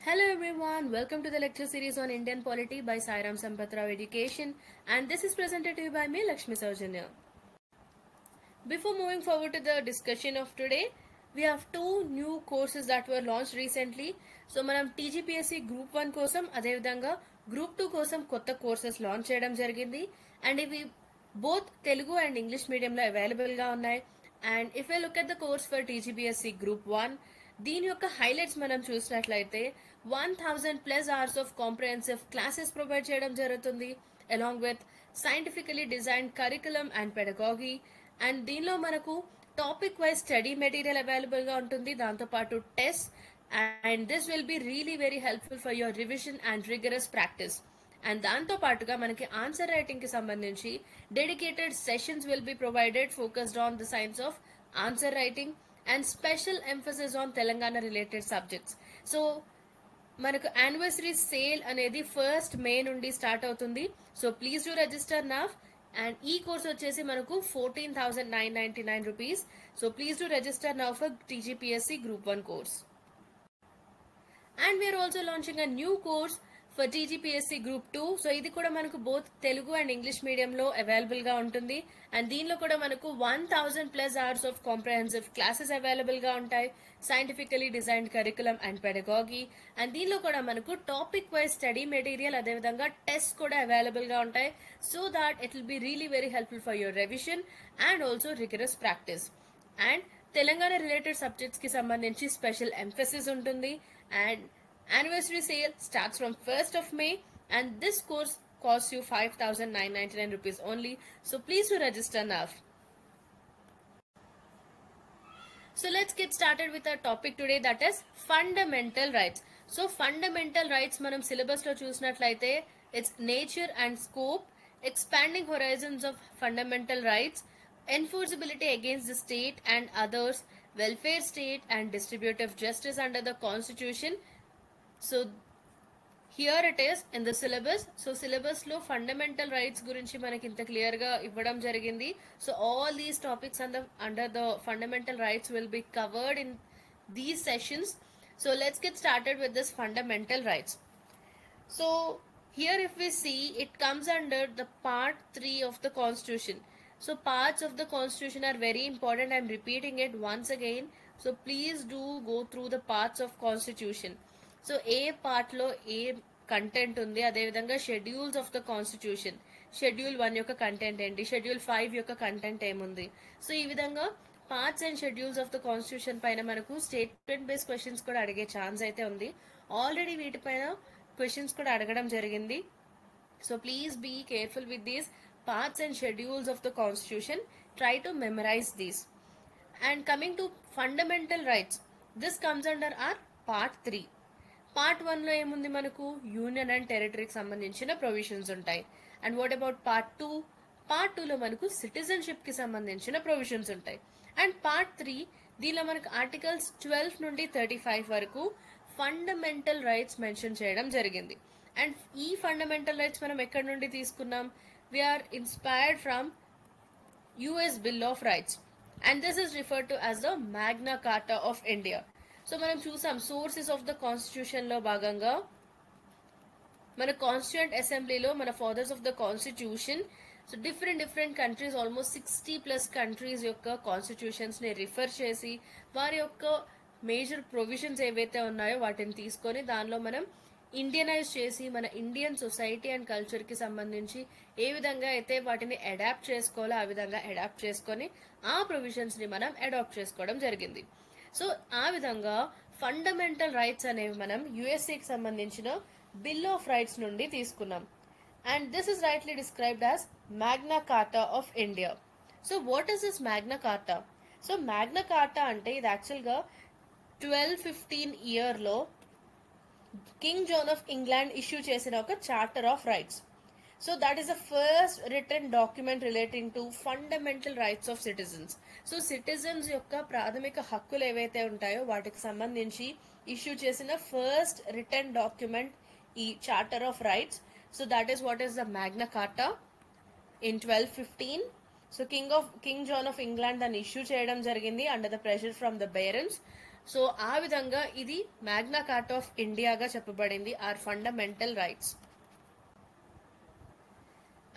Hello everyone, welcome to the lecture series on Indian polity by Sairam Sampatrao Education, and this is presented to you by me, Lakshmi Saujanya. Before moving forward to the discussion of today, we have two new courses that were launched recently. So మనం TGPSC Group 1 కోసం అదే విధంగా Group 2 కోసం కొత్త courses launch చేయడం జరిగింది and ఇవి both Telugu and English మీడియంలో అవైలబుల్ గా ఉన్నాయి. And if I look at the course for TGPSC Group 1, దీని యొక్క హైలైట్స్ మనం చూసినట్లయితే 1000+ hours of comprehensive classes provide చేయడం జరుగుతుంది along with scientifically designed curriculum and pedagogy. And దీనిలో మనకు topic wise study material available గా ఉంటుంది, దాంతోపాటు test, and this will be really very helpful for your revision and rigorous practice. And దాంతో పాటుగా మనకి ఆన్సర్ రైటింగ్ కి సంబంధించి dedicated sessions will be provided focused on the science of answer writing and special emphasis on Telangana related subjects. So మనకు anniversary sale అనేది 1st May నుండి start అవుతుంది. So please do register now. And ఈ course వచ్చేసి మనకు 14,999 rupees. So please do register now for TGPSC Group 1 course. And we are also launching a new course for TGPSC Group 2. So ఇది కూడా మనకు both Telugu and English మీడియంలో available గా ఉంటుంది and దీనిలో కూడా మనకు 1000+ hours of comprehensive classes available గా ఉంటాయి, scientifically designed curriculum and pedagogy. And దీనిలో కూడా మనకు టాపిక్ వైజ్ స్టడీ మెటీరియల్ అదేవిధంగా టెస్ట్ కూడా అవైలబుల్ గా ఉంటాయి, so that it will be really very helpful for your revision and also rigorous practice. And Telangana related subjects కి సంబంధించి స్పెషల్ ఎంఫసిస్ ఉంటుంది. And anniversary sale starts from 1st of May and this course costs you 5,999 rupees only. So please do register now. So let's get started with our topic today, that is fundamental rights. So fundamental rights manam syllabus lo chusinattlaithe it's nature and scope, expanding horizons of fundamental rights, enforceability against the state and others, welfare state and distributive justice under the constitution. So here it is in the syllabus. So syllabus లో fundamental rights గురించి మనకి ఇంత clear గా ఇవ్వడం జరిగింది. So all these topics under the fundamental rights will be covered in these sessions. So let's get started with this fundamental rights. So here if we see, it comes under the part 3 of the constitution. So parts of the constitution are very important. I'm repeating it once again. So please do go through the parts of constitution. So ఏ part లో ఏ content ఉంది, అదేవిధంగా schedules of the constitution, schedule 1 యొక్క content ఏంటి, schedule 5 యొక్క content ఏముంది. So ఈ విధంగా parts and schedules of the constitution పైన మనకు స్టేట్మెంట్ బేస్డ్ క్వశ్చన్స్ కూడా అడిగే ఛాన్స్ అయితే ఉంది. ఆల్రెడీ వీటిపైన క్వశ్చన్స్ కూడా అడగడం జరిగింది. So please be careful with these parts and schedules of the constitution. Try to memorise these. And coming to fundamental rights, this comes under our part 3. Part 1 లో ఏముంది, మనకు యూనియన్ అండ్ టెరిటరీకి సంబంధించిన provisions ఉంటాయి. And what about part 2? Part 2 లో మనకు citizenship కి సంబంధించిన provisions ఉంటాయి. అండ్ పార్ట్ 3 దీనిలో మనకు ఆర్టికల్స్ 12 నుండి 35 వరకు ఫండమెంటల్ రైట్స్ మెన్షన్ చేయడం జరిగింది. అండ్ ఈ ఫండమెంటల్ రైట్స్ మనం ఎక్కడి నుండి తీసుకున్నాం? We are inspired from US Bill of Rights and this is referred to as the Magna Carta of India. So మనం చూసాం సోర్సెస్ ఆఫ్ ద కాన్స్టిట్యూషన్ లో భాగంగా మన కాన్స్టిట్యూయెంట్ అసెంబ్లీలో మన fathers of the constitution, so different countries, almost 60+ countries యొక్క constitutions ని refer చేసి వారి యొక్క మేజర్ ప్రొవిజన్స్ ఏవైతే ఉన్నాయో వాటిని తీసుకొని దానిలో మనం ఇండియనైజ్ చేసి మన ఇండియన్ సొసైటీ అండ్ కల్చర్ కి సంబంధించి ఏ విధంగా అయితే వాటిని అడాప్ట్ చేసుకోవాలో ఆ విధంగా అడాప్ట్ చేసుకొని ఆ ప్రొవిజన్స్ ని మనం అడాప్ట్ చేసుకోవడం జరిగింది. సో ఆ విధంగా ఫండమెంటల్ రైట్స్ అనేవి మనం యుఎస్ఏకి సంబంధించిన బిల్ ఆఫ్ రైట్స్ నుండి తీసుకున్నాం. And this is rightly described as Magna Carta of India. So what is this Magna Carta? So Magna Carta అంటే ఇది యాక్చువల్గా 1215 ఇయర్లో king John of England issue చేసిన ఒక charter of rights. So that is the first written document relating to fundamental rights of citizens. So citizens యొక్క ప్రాథమిక హక్కులు ఏవైతే ఉంటాయో వాటికి సంబంధించి ఇష్యూ చేసిన ఫస్ట్ రిటర్న్ డాక్యుమెంట్ ఈ charter of rights. So that is what is the Magna Carta in 1215. So king John of England దాన్ని ఇష్యూ చేయడం జరిగింది under the pressure from the barons. So ఆ విధంగా ఇది మ్యాగ్నా కార్టా ఆఫ్ ఇండియాగా చెప్పబడింది, our fundamental rights.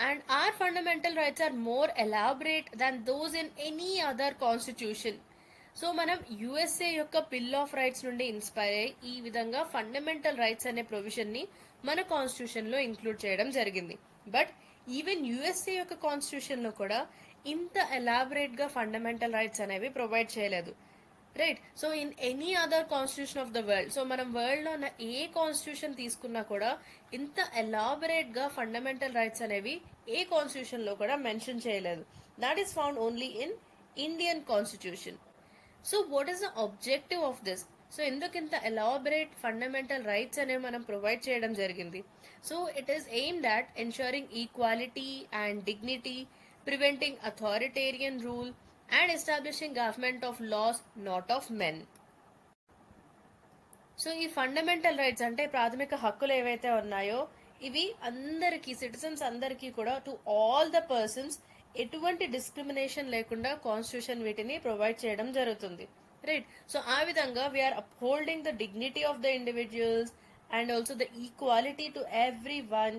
And our fundamental rights are more elaborate than those in any other constitution. So మనం USA యొక్క బిల్ ఆఫ్ రైట్స్ నుండి inspire అయ్యి ఈ విధంగా ఫండమెంటల్ రైట్స్ అనే ప్రొవిజన్ ని మన కాన్స్టిట్యూషన్ లో ఇంక్లూడ్ చేయడం జరిగింది. బట్ ఈవెన్ యుఎస్ఏ యొక్క కాన్స్టిట్యూషన్ లో కూడా ఇంత ఎలాబరేట్ గా ఫండమెంటల్ రైట్స్ అనేవి ప్రొవైడ్ చేయలేదు, right. So in any other constitution of the world, so మనం వరల్డ్ లో ఉన్న ఏ కాన్స్టిట్యూషన్ తీసుకున్నా కూడా ఇంత ఎలాబరేట్ గా ఫండమెంటల్ రైట్స్ అనేవి ఏ కాన్స్టిట్యూషన్ లో కూడా మెన్షన్ చేయలేదు. That is found only in Indian constitution. So what is the objective of this? So ఎందుకు ఇంత ఎలాబరేట్ ఫండమెంటల్ రైట్స్ అనేవి మనం ప్రొవైడ్ చేయడం జరిగింది? So it is aimed at ensuring equality and dignity, preventing authoritarian rule and establishing government of laws, not of men. So ఈ fundamental rights అంటే ప్రాథమిక హక్కులు ఏవైతే ఉన్నాయో ఇవి అందరికీ, సిటిజన్స్ అందరికీ కూడా, టు ఆల్ ద పర్సన్స్, ఎటువంటి డిస్క్రిమినేషన్ లేకుండా కాన్స్టిట్యూషన్ వీటిని ప్రొవైడ్ చేయడం జరుగుతుంది, రైట్. సో ఆ విధంగా we are upholding the dignity of the individuals and also the equality to every one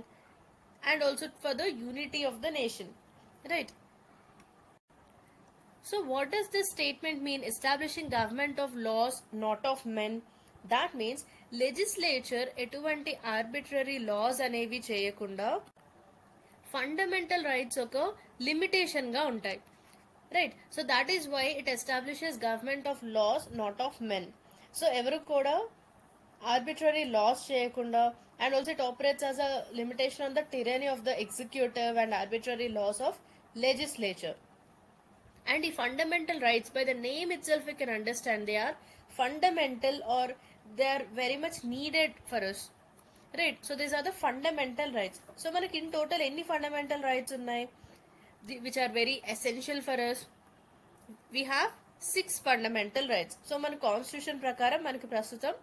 and also for the unity of the nation, right. So what does this statement mean? Establishing government of laws, not of men. That means legislature ఎటువంటి arbitrary laws అనేవి చేయకుండా fundamental rights ఒక limitation గా ఉంటాయి, right. So that is why it establishes government of laws, not of men. So ఎవరు కూడా arbitrary laws చేయకుండా, and also it operates as a limitation on the tyranny of the executive and arbitrary laws of legislature. And the fundamental rights, by the name itself we can understand they are fundamental or they are very much needed for us, right. So these are the fundamental rights. So manaki in total any fundamental rights unnai which are very essential for us? We have 6 fundamental rights. So మన constitution ప్రకారం మనకి ప్రస్తుతం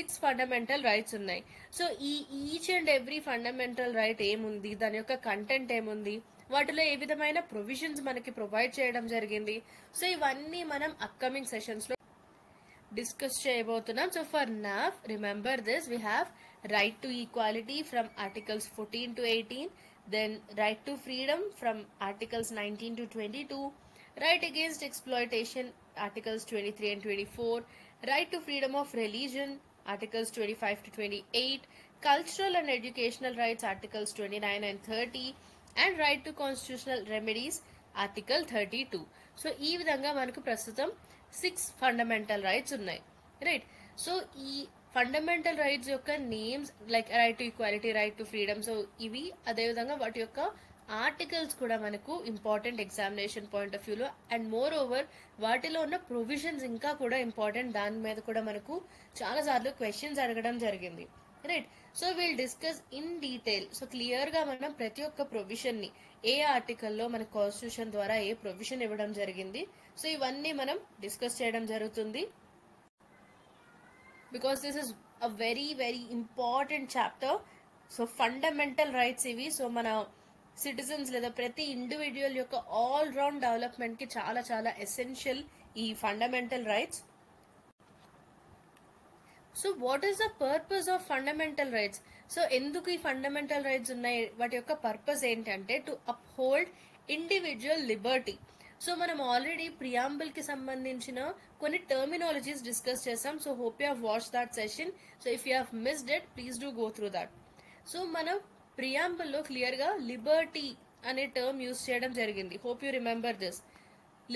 6 fundamental rights ఉన్నాయి. So ఈ each and every fundamental right ఏముంది, దాని యొక్క content ఏముంది, వాటిలో ఏ విధమైన ప్రొవిజన్స్ మనకి ప్రొవైడ్ చేయడం జరిగింది, సో ఇవన్నీ మనం అప్కమింగ్ సెషన్స్ లో డిస్కస్ చేయబోతున్నాం. So for now remember this, we have right to equality from articles 14 to 18, then right to freedom from articles 19 to 22, right against exploitation articles 23 and 24, right to freedom of religion articles 25 to 28, cultural and educational rights articles 29 and 30, and right to constitutional remedies article 32. So ఈ విధంగా మనకు ప్రస్తుతం 6 fundamental rights ఉన్నాయి, right. So ఈ fundamental rights యొక్క names like right to equality, right to freedom, so ఇవి అదేవిధంగా వాటి యొక్క ఆర్టికల్స్ కూడా మనకు ఇంపార్టెంట్ ఎగ్జామినేషన్ పాయింట్ ఆఫ్ వ్యూలో, అండ్ మోర్ ఓవర్ వాటిలో ఉన్న ప్రొవిజన్స్ ఇంకా కూడా ఇంపార్టెంట్, దాని మీద కూడా మనకు చాలా సార్లు క్వశ్చన్స్ అడగడం జరిగింది, right. So will discuss in detail. So clear గా మనం ప్రతి ఒక్క ప్రొవిజన్ ని, ఏ ఆర్టికల్లో మన కాన్స్టిట్యూషన్ ద్వారా ఏ ప్రొవిజన్ ఇవ్వడం జరిగింది, సో ఇవన్నీ మనం డిస్కస్ చేయడం జరుగుతుంది. Because this is a very very important chapter. So fundamental rights ఇవి. సో మన సిటిజన్స్ లేదా ప్రతి ఇండివిజువల్ యొక్క ఆల్ రౌండ్ డెవలప్మెంట్ కి చాలా చాలా ఎసెన్షియల్ ఈ fundamental rights. So what is the purpose of fundamental rights? So ఎందుకు ఈ ఫండమెంటల్ రైట్స్ ఉన్నాయి, వాటి యొక్క పర్పస్ ఏంటంటే to uphold individual Liberty. So మనం ఆల్రెడీ ప్రియాంబుల్ కి సంబంధించిన కొన్ని టర్మినాలజీస్ డిస్కస్ చేసాం. So hope you have watch that session. So if you have missed it, please do go through that. So మనం ప్రియాంబుల్ లో క్లియర్ గా Liberty అనే term use చేయడం జరిగింది. Hope you remember this.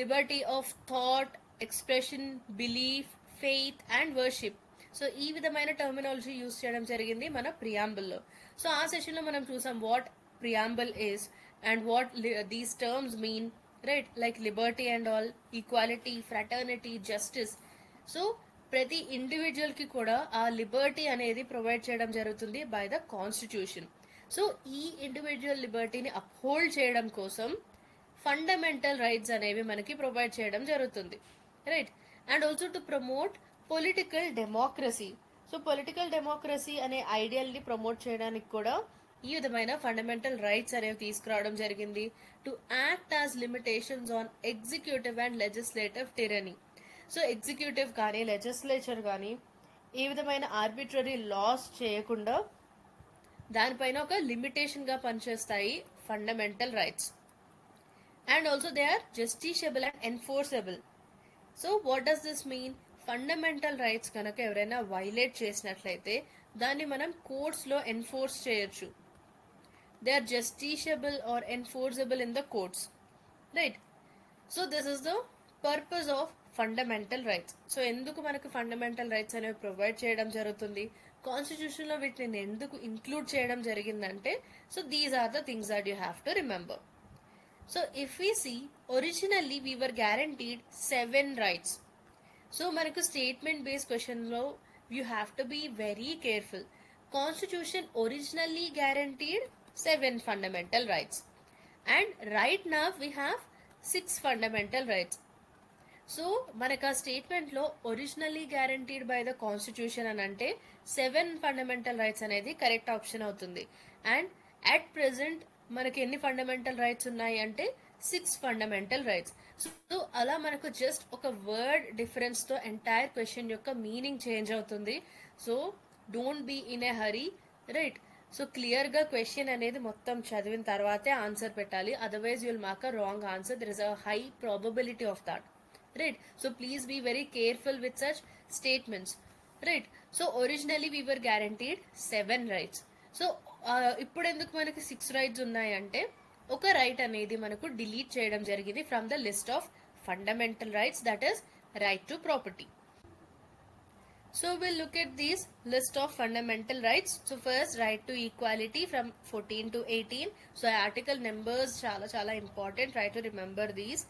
Liberty of thought, expression, belief, faith and worship. So ఈ విధమైన terminology use చేయడం జరిగింది మన ప్రియాంబుల్ లో. సో ఆ సెషన్ లో మనం చూసాం what preamble is and what these terms mean, right, like Liberty and all, equality, fraternity, justice. So ప్రతి ఇండివిజువల్ కి కూడా ఆ లిబర్టీ అనేది ప్రొవైడ్ చేయడం జరుగుతుంది బై ద కాన్స్టిట్యూషన్. సో ఈ ఇండివిజువల్ లిబర్టీని అప్హోల్డ్ చేయడం కోసం ఫండమెంటల్ రైట్స్ అనేవి మనకి ప్రొవైడ్ చేయడం జరుగుతుంది, right. And also to promote political democracy. So political democracy అనే ఐడియల్ ని ప్రమోట్ చేయడానికి కూడా ఈ విధమైన ఫండమెంటల్ రైట్స్ అనేవి తీసుకురావడం జరిగింది. To act as limitations on executive and legislative tyranny. So executive కానీ లెజిస్లేచర్ కానీ ఏ విధమైన ఆర్బిట్రరీ లాస్ చేయకుండా దానిపైన ఒక లిమిటేషన్ గా పనిచేస్తాయి fundamental rights. And also they are justiciable and enforceable. So what does this mean? Fundamental rights కనుక ఎవరైనా వైలేట్ చేసినట్లయితే దాన్ని మనం కోర్ట్స్ లో ఎన్ఫోర్స్ చేయొచ్చు. They are justiciable or enforceable in the courts, right? So this is the purpose of fundamental rights. So ఎందుకు మనకు fundamental rights అనేవి ప్రొవైడ్ చేయడం జరుగుతుంది, కాన్స్టిట్యూషన్ లో వీటిని ఎందుకు ఇంక్లూడ్ చేయడం జరిగిందంటే, so these are the things that you have to remember. So if we see, originally we were guaranteed 7 rights. So మనకు స్టేట్మెంట్ బేస్డ్ క్వశ్చన్ లో you have to be very careful. Constitution originally guaranteed 7 fundamental rights, and right now we have 6 fundamental rights. So మనకు ఆ statement లో originally guaranteed by the constitution అని అంటే 7 fundamental rights అనేది correct option అవుతుంది. And at present మనకి ఎన్ని fundamental rights ఉన్నాయి అంటే 6 ఫండమెంటల్ రైట్స్. సో అలా మనకు జస్ట్ ఒక వర్డ్ డిఫరెన్స్ తో ఎంటైర్ క్వశ్చన్ యొక్క మీనింగ్ చేంజ్ అవుతుంది. So don't be in a hurry, right? So clear గా క్వశ్చన్ అనేది మొత్తం చదివిన తర్వాతే ఆన్సర్ పెట్టాలి, otherwise you'll mark a wrong answer. There is a high probability of that, right? So please be very careful with such statements, right? So originally we were guaranteed 7 rights. So ఇప్పుడు ఎందుకు మనకి 6 rights ఉన్నాయంటే ఒక right అనేది మనకు delete చేయడం జరిగింది from the list of fundamental rights, that is right to property. So we'll look at these list of fundamental rights. So first, right to equality from 14 to 18. So article numbers చాలా important, try to remember these.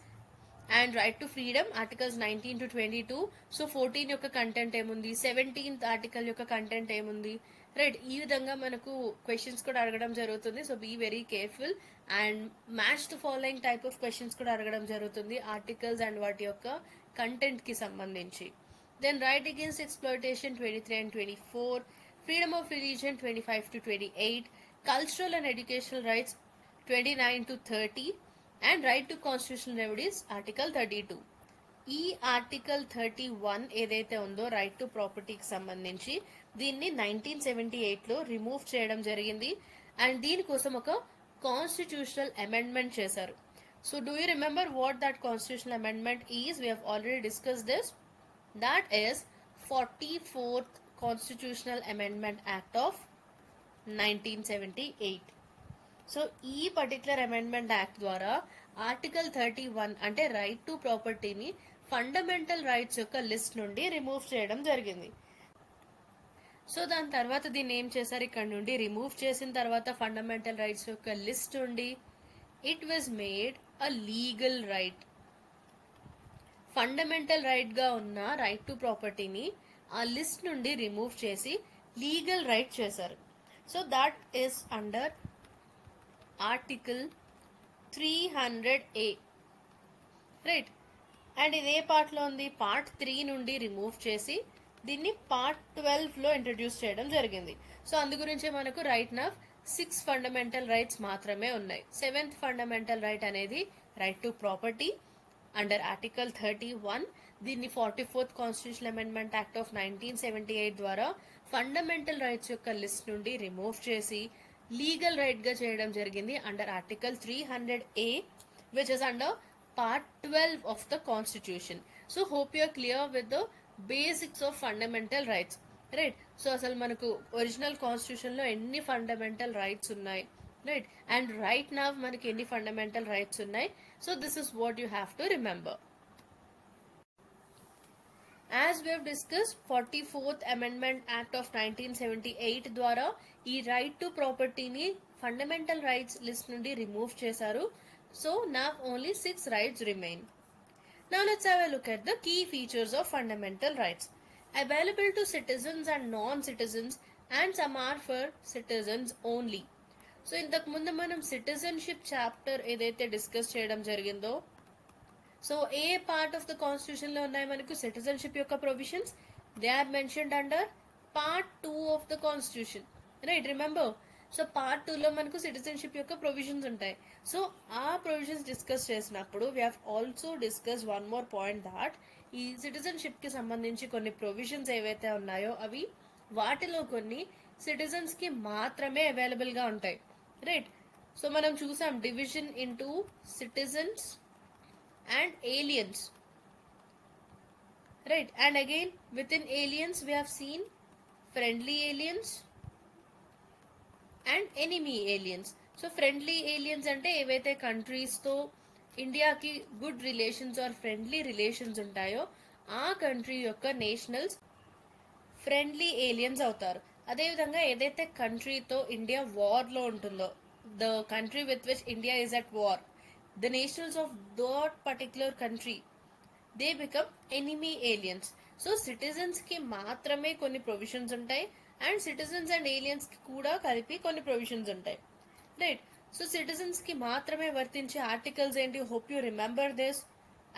And right to freedom, articles 19 to 22. So 14 యొక్క content ఏముంది, 17th article యొక్క content ఏముంది, right? ఈ విధంగా మనకు questions కూడా అడగడం జరుగుతుంది. So be very careful and match the following type of questions కూడా అడగడం జరుగుతుంది ఆర్టికల్స్ అండ్ వాటి యొక్క కంటెంట్ కి సంబంధించి. Then right against exploitation 23 and 24, freedom of religion 25 to 28, cultural and educational rights 29 to 30, and right to constitutional remedies article 32. ఈ article 31 ఏదైతే ఉందో రైట్ టు ప్రాపర్టీకి సంబంధించి దీన్ని 1978 లో రిమూవ్ చేయడం జరిగింది. అండ్ దీనికోసం ఒక కాన్స్టిట్యూషనల్ అమెండ్మెంట్ చేశారు. So do you remember what that constitutional amendment is? We have already discuss this. That is 44th constitutional amendment act of 1978. So ఈ పర్టికులర్ అమెండ్మెంట్ యాక్ట్ ద్వారా ఆర్టికల్ 31 అంటే రైట్ టు ప్రాపర్టీని fundamental rights యొక్క list నుండి remove చేయడం జరిగింది. So దాని తర్వాత దీన్ని ఏం చేశారు, ఇక్కడ నుండి రిమూవ్ చేసిన తర్వాత ఫండమెంటల్ రైట్స్ యొక్క లిస్ట్ నుండి it was made a legal right. Fundamental right గా ఉన్న రైట్ టు ప్రాపర్టీని ఆ లిస్ట్ నుండి రిమూవ్ చేసి లీగల్ రైట్ చేశారు. So that is under article 300A, right? And ఇదే పార్ట్ లో ఉంది. పార్ట్ 3 నుండి రిమూవ్ చేసి దీన్ని పార్ట్ 12 లో ఇంట్రడ్యూస్ చేయడం జరిగింది. సో అందు గురించి మనకు రైట్ నౌ 6 ఫండమెంటల్ రైట్స్ మాత్రమే ఉన్నాయి. 7th ఫండమెంటల్ రైట్ అనేది right to property under article 31. దీన్ని 44th constitutional amendment act of 1978 ద్వారా ఫండమెంటల్ రైట్స్ యొక్క లిస్ట్ నుండి రిమూవ్ చేసి లీగల్ రైట్ గా చేయడం జరిగింది under article 300A, which is under part 12 of the constitution. So hope you are clear with the basics of fundamental rights, right? So అసలు మనకు original constitution లో ఎన్ని ఫండమెంటల్ రైట్స్ ఉన్నాయి, రైట్? అండ్ రైట్ నౌ మనకి ఎన్ని fundamental rights ఉన్నాయి. So this is what you have to remember. As we have discussed, 44th Amendment Act of 1978 ద్వారా ఈ రైట్ టు ప్రాపర్టీని ఫండమెంటల్ రైట్స్ లిస్ట్ నుండి రిమూవ్ చేశారు. So now only 6 rights remain. Now let's have a look at the key features of fundamental rights. Available to citizens and non-citizens, and some are for citizens only. So ఇంతకు ముందు మనం citizenship chapter ఏదైతే discuss చేయడం జరిగిందో, so ఏ part of the constitution లో ఉన్నాయి మనకు సిటిజన్షిప్ యొక్క provisions? They are mentioned under part 2 of the constitution, right? Remember so part 2లో మనకు సిటిజన్షిప్ యొక్క ప్రొవిజన్స్ ఉంటాయి. సో ఆ ప్రొవిజన్స్ డిస్కస్ చేసినప్పుడు we have also discuss one more point that ఈ సిటిజన్షిప్ కి సంబంధించి కొన్ని ప్రొవిజన్స్ ఏవైతే ఉన్నాయో అవి వాటిలో కొన్ని సిటిజన్స్ కి మాత్రమే అవైలబుల్ గా ఉంటాయి, రైట్. సో మనం చూసాం division into citizens and aliens, right. And again within aliens we have seen friendly aliens and enemy aliens. So friendly aliens అంటే ఏవైతే కంట్రీస్ తో ఇండియాకి good relations or friendly relations ఉంటాయో ఆ కంట్రీ యొక్క నేషనల్స్ ఫ్రెండ్లీ ఏలియన్స్ అవుతారు. అదేవిధంగా ఏదైతే కంట్రీతో ఇండియా వార్ లో ఉంటుందో, the country with which India is at war, the nationals of that particular country they become enemy aliens. So citizens కి మాత్రమే కొన్ని ప్రొవిజన్స్ ఉంటాయి అండ్ సిటిజన్స్ అండ్ ఏలియన్స్ కి కూడా కలిపి కొన్ని ప్రొవిజన్స్ ఉంటాయి, రైట్. సో సిటిజన్స్ కి మాత్రమే వర్తించే ఆర్టికల్స్ ఏంటి? Hope you remember this.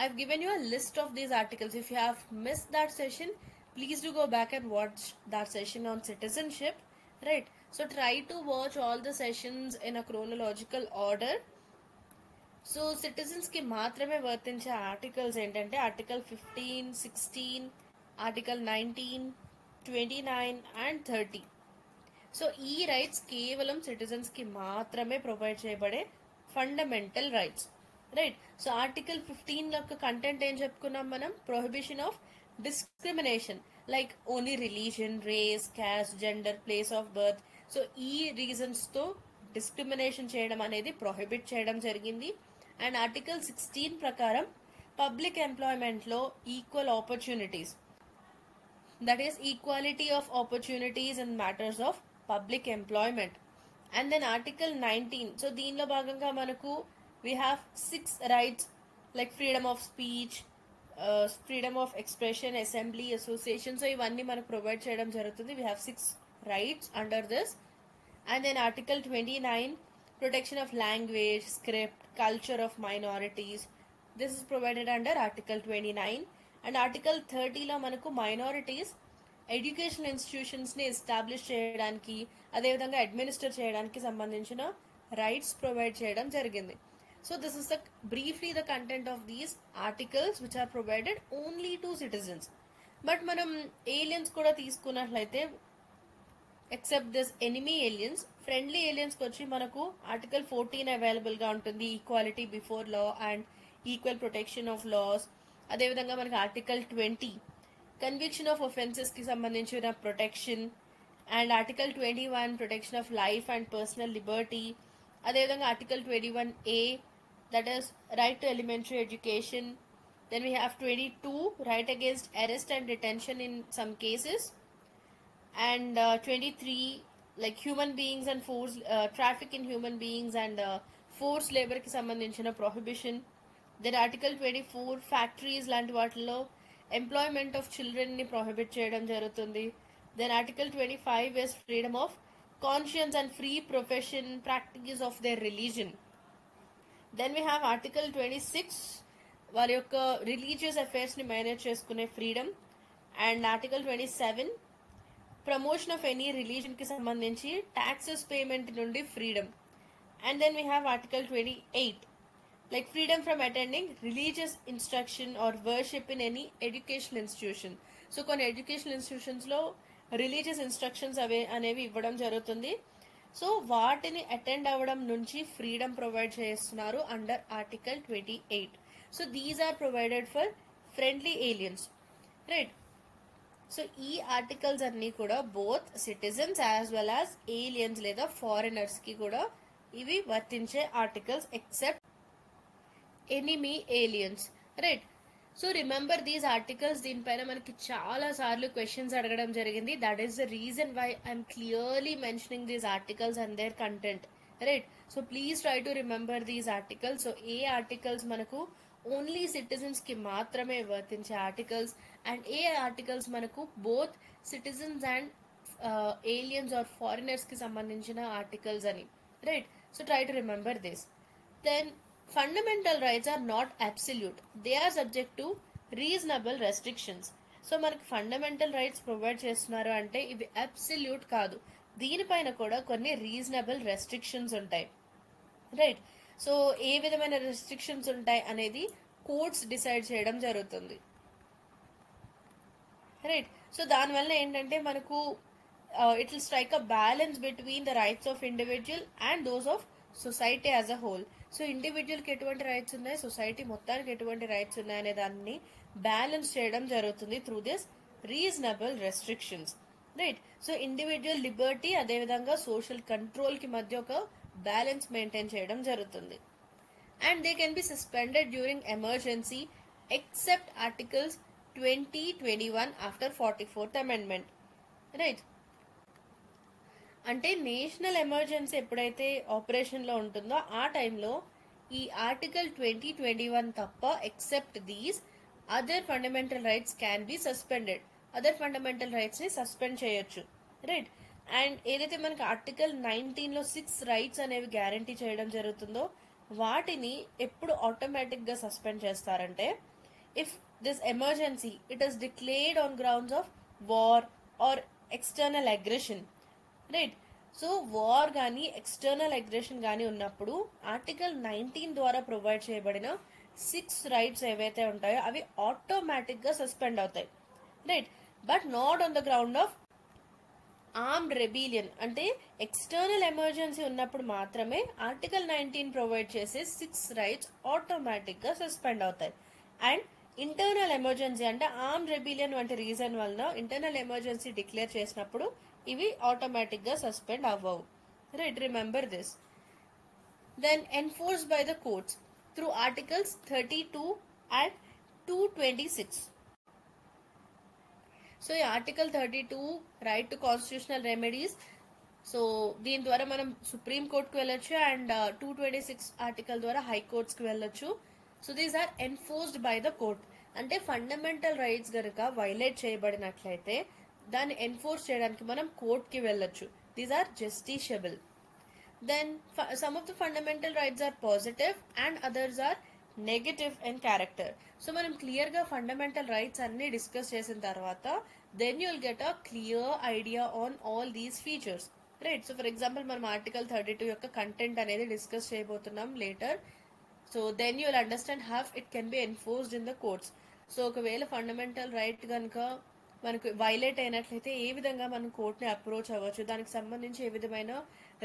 I've given you a list of these articles. If you have missed that session, please do go back and watch that session on citizenship, right. So try to watch all the sessions in a chronological order. So citizens కి మాత్రమే వర్తించే articles ఏంటంటే article 15, 16, article 19, 29 and 30. So ఈ rights కేవలం citizens కి మాత్రమే provide చేయబడే fundamental rights, right. So article 15 యొక్క కంటెంట్ ఏం చెప్పుకున్నాం మనం? Prohibition of discrimination like only religion, race, caste, gender, place of birth. So ఈ రీజన్స్ తో డిస్క్రిమినేషన్ చేయడం అనేది ప్రొహిబిట్ చేయడం జరిగింది. అండ్ ఆర్టికల్ 16 ప్రకారం పబ్లిక్ ఎంప్లాయ్మెంట్ లో equal opportunities, that is equality of opportunities in matters of public employment. And then article 19, so దీనిలో భాగంగా మనకు we have 6 rights like freedom of speech, freedom of expression, assembly, association. So ఇవన్నీ మనకు provide చేయడం జరుగుతుంది. We have 6 rights under this. And then article 29, protection of language, script, culture of minorities. This is provided under article 29. And article 30 లో మనకు minorities educational institutions ని establish చేయడానికి అదేవిధంగా administer చేయడానికి సంబంధించిన రైట్స్ ప్రొవైడ్ చేయడం జరిగింది. So this is briefly the content of these articles which are provided only to citizens. But మనం aliens కూడా తీసుకున్నట్లయితే except this enemy aliens, friendly aliens వచ్చి మనకు article 14 అవైలబుల్ గా ఉంటుంది, equality before law and equal protection of laws. అదేవిధంగా మనకి article 20 conviction of offences కి సంబంధించిన protection and article 21 protection of life and personal liberty. అదేవిధంగా article 21A that is right to elementary education. Then we have 22 right against arrest and detention in some cases, and 23 like human beings and force traffic in human beings and forced labor ki sambandhinchina prohibition. Then article 24 factories లాంటి వాటిలో employment of children ni prohibit చేయడం జరుగుతుంది. Then article 25 is freedom of conscience and free profession practice of their religion. Then we have article 26 వారి యొక్క religious affairs ని manage చేసుకునే freedom. And article 27 promotion of any religion కి సంబంధించి taxes payment నుండి freedom. And then we have article 28 like freedom from attending religious instruction or worship in any educational institution. So కొన్ని educational institutions లో religious instructions అనేవి ఇవ్వడం జరుగుతుంది. So వాటిని attend అవ్వడం నుంచి ఫ్రీడమ్ ప్రొవైడ్ చేస్తున్నారు under article 28. So these are provided for friendly aliens, right. So ఈ ఆర్టికల్స్ అన్ని కూడా both citizens as well as aliens లేదా ఫారినర్స్ కి కూడా ఇవి వర్తించే articles except enemy aliens, right. So remember these articles. దీనిపైన మనకి చాలా సార్లు క్వశ్చన్స్ అడగడం జరిగింది. That is the reason why I'm clearly mentioning these articles and their content, right. So please try to remember these articles. So ఏ articles మనకు only citizens కి మాత్రమే వర్తించే ఆర్టికల్స్ అండ్ ఏ ఆర్టికల్స్ మనకు both citizens and aliens or foreigners కి సంబంధించిన articles అని, right. So try to remember this. Then fundamental rights are not absolute. They are subject to reasonable restrictions. So మనకి fundamental rights provide చేస్తున్నారు అంటే ఇవి absolute కాదు. దీనిపైన కూడా కొన్ని రీజనబుల్ రెస్ట్రిక్షన్స్ ఉంటాయి, రైట్. సో ఏ విధమైన రెస్ట్రిక్షన్స్ ఉంటాయి అనేది కోర్ట్స్ డిసైడ్ చేయడం జరుగుతుంది, రైట్. సో దానివల్ల ఏంటంటే మనకు it will strike a balance between the rights of individual and those of society as a whole. So ఇండివిజువల్కి ఎటువంటి రైట్స్ ఉన్నాయి, సొసైటీ మొత్తానికి ఎటువంటి రైట్స్ ఉన్నాయి అనే దాన్ని బ్యాలెన్స్ చేయడం జరుగుతుంది through this reasonable restrictions, right. So individual Liberty అదేవిధంగా సోషల్ కంట్రోల్కి మధ్య ఒక బ్యాలెన్స్ మెయింటైన్ చేయడం జరుగుతుంది. And they can be suspended during emergency except articles 20, 21 after 44th amendment, right. అంటే నేషనల్ ఎమర్జెన్సీ ఎప్పుడైతే ఆపరేషన్లో ఉంటుందో ఆ టైంలో ఈ ఆర్టికల్ 20, 21 తప్ప except these other fundamental rights can be suspended. Other fundamental rights ని సస్పెండ్ చేయొచ్చు, రైట్. అండ్ ఏదైతే మనకి ఆర్టికల్ 19లో 6 రైట్స్ అనేవి గ్యారంటీ చేయడం జరుగుతుందో వాటిని ఎప్పుడు ఆటోమేటిక్ గా సస్పెండ్ చేస్తారంటే if this emergency it is declared on grounds of war or external aggression, right. So war కానీ ఎక్స్టర్నల్ అగ్రెషన్ కానీ ఉన్నప్పుడు ఆర్టికల్ 19 ద్వారా ప్రొవైడ్ చేయబడిన 6 రైట్స్ ఏవైతే ఉంటాయో అవి ఆటోమేటిక్ గా సస్పెండ్ అవుతాయి, right. But not on the ground of armed rebellion. అంటే ఎక్స్టర్నల్ ఎమర్జెన్సీ ఉన్నప్పుడు మాత్రమే ఆర్టికల్ 19 ప్రొవైడ్ చేసే 6 రైట్స్ ఆటోమేటిక్ గా సస్పెండ్ అవుతాయి. అండ్ ఇంటర్నల్ ఎమర్జెన్సీ అంటే ఆర్మ్డ్ రెబీలియన్ వంటి రీజన్ వలన ఇంటర్నల్ ఎమర్జెన్సీ డిక్లేర్ చేసినప్పుడు ఇవి ఆటోమేటిక్ గా సస్పెండ్ అవ్వవు, right. Remember this. Then enforced by the courts through articles 32 and 226. So ఈ article 32 right to constitutional remedies, so దీని ద్వారా మనం సుప్రీం కోర్టుకు వెళ్ళొచ్చు. అండ్ 226 ఆర్టికల్ ద్వారా హైకోర్ట్స్ కి వెళ్ళొచ్చు. So these are enforced by the court. అంటే ఫండమెంటల్ రైట్స్ గనుక వైలేట్ చేయబడినట్లయితే దాన్ని ఎన్ఫోర్స్ చేయడానికి మనం కోర్టుకి వెళ్ళొచ్చు. These are justiciable. Then some of the fundamental rights are positive and others are negative in character. So మనం క్లియర్ గా ఫండమెంటల్ రైట్స్ అన్ని డిస్కస్ చేసిన తర్వాత then you'll get a clear idea on all these features, right. So for example మనం article 32 యొక్క content అనేది discuss చేయబోతున్నాం later. So then you'll understand how it can be enforced in the courts. So ఒకవేళ fundamental right కనుక మనకు violate అయినట్లయితే ఏ విధంగా మనం కోర్టుని అప్రోచ్ అవ్వచ్చు, దానికి సంబంధించి ఏ విధమైన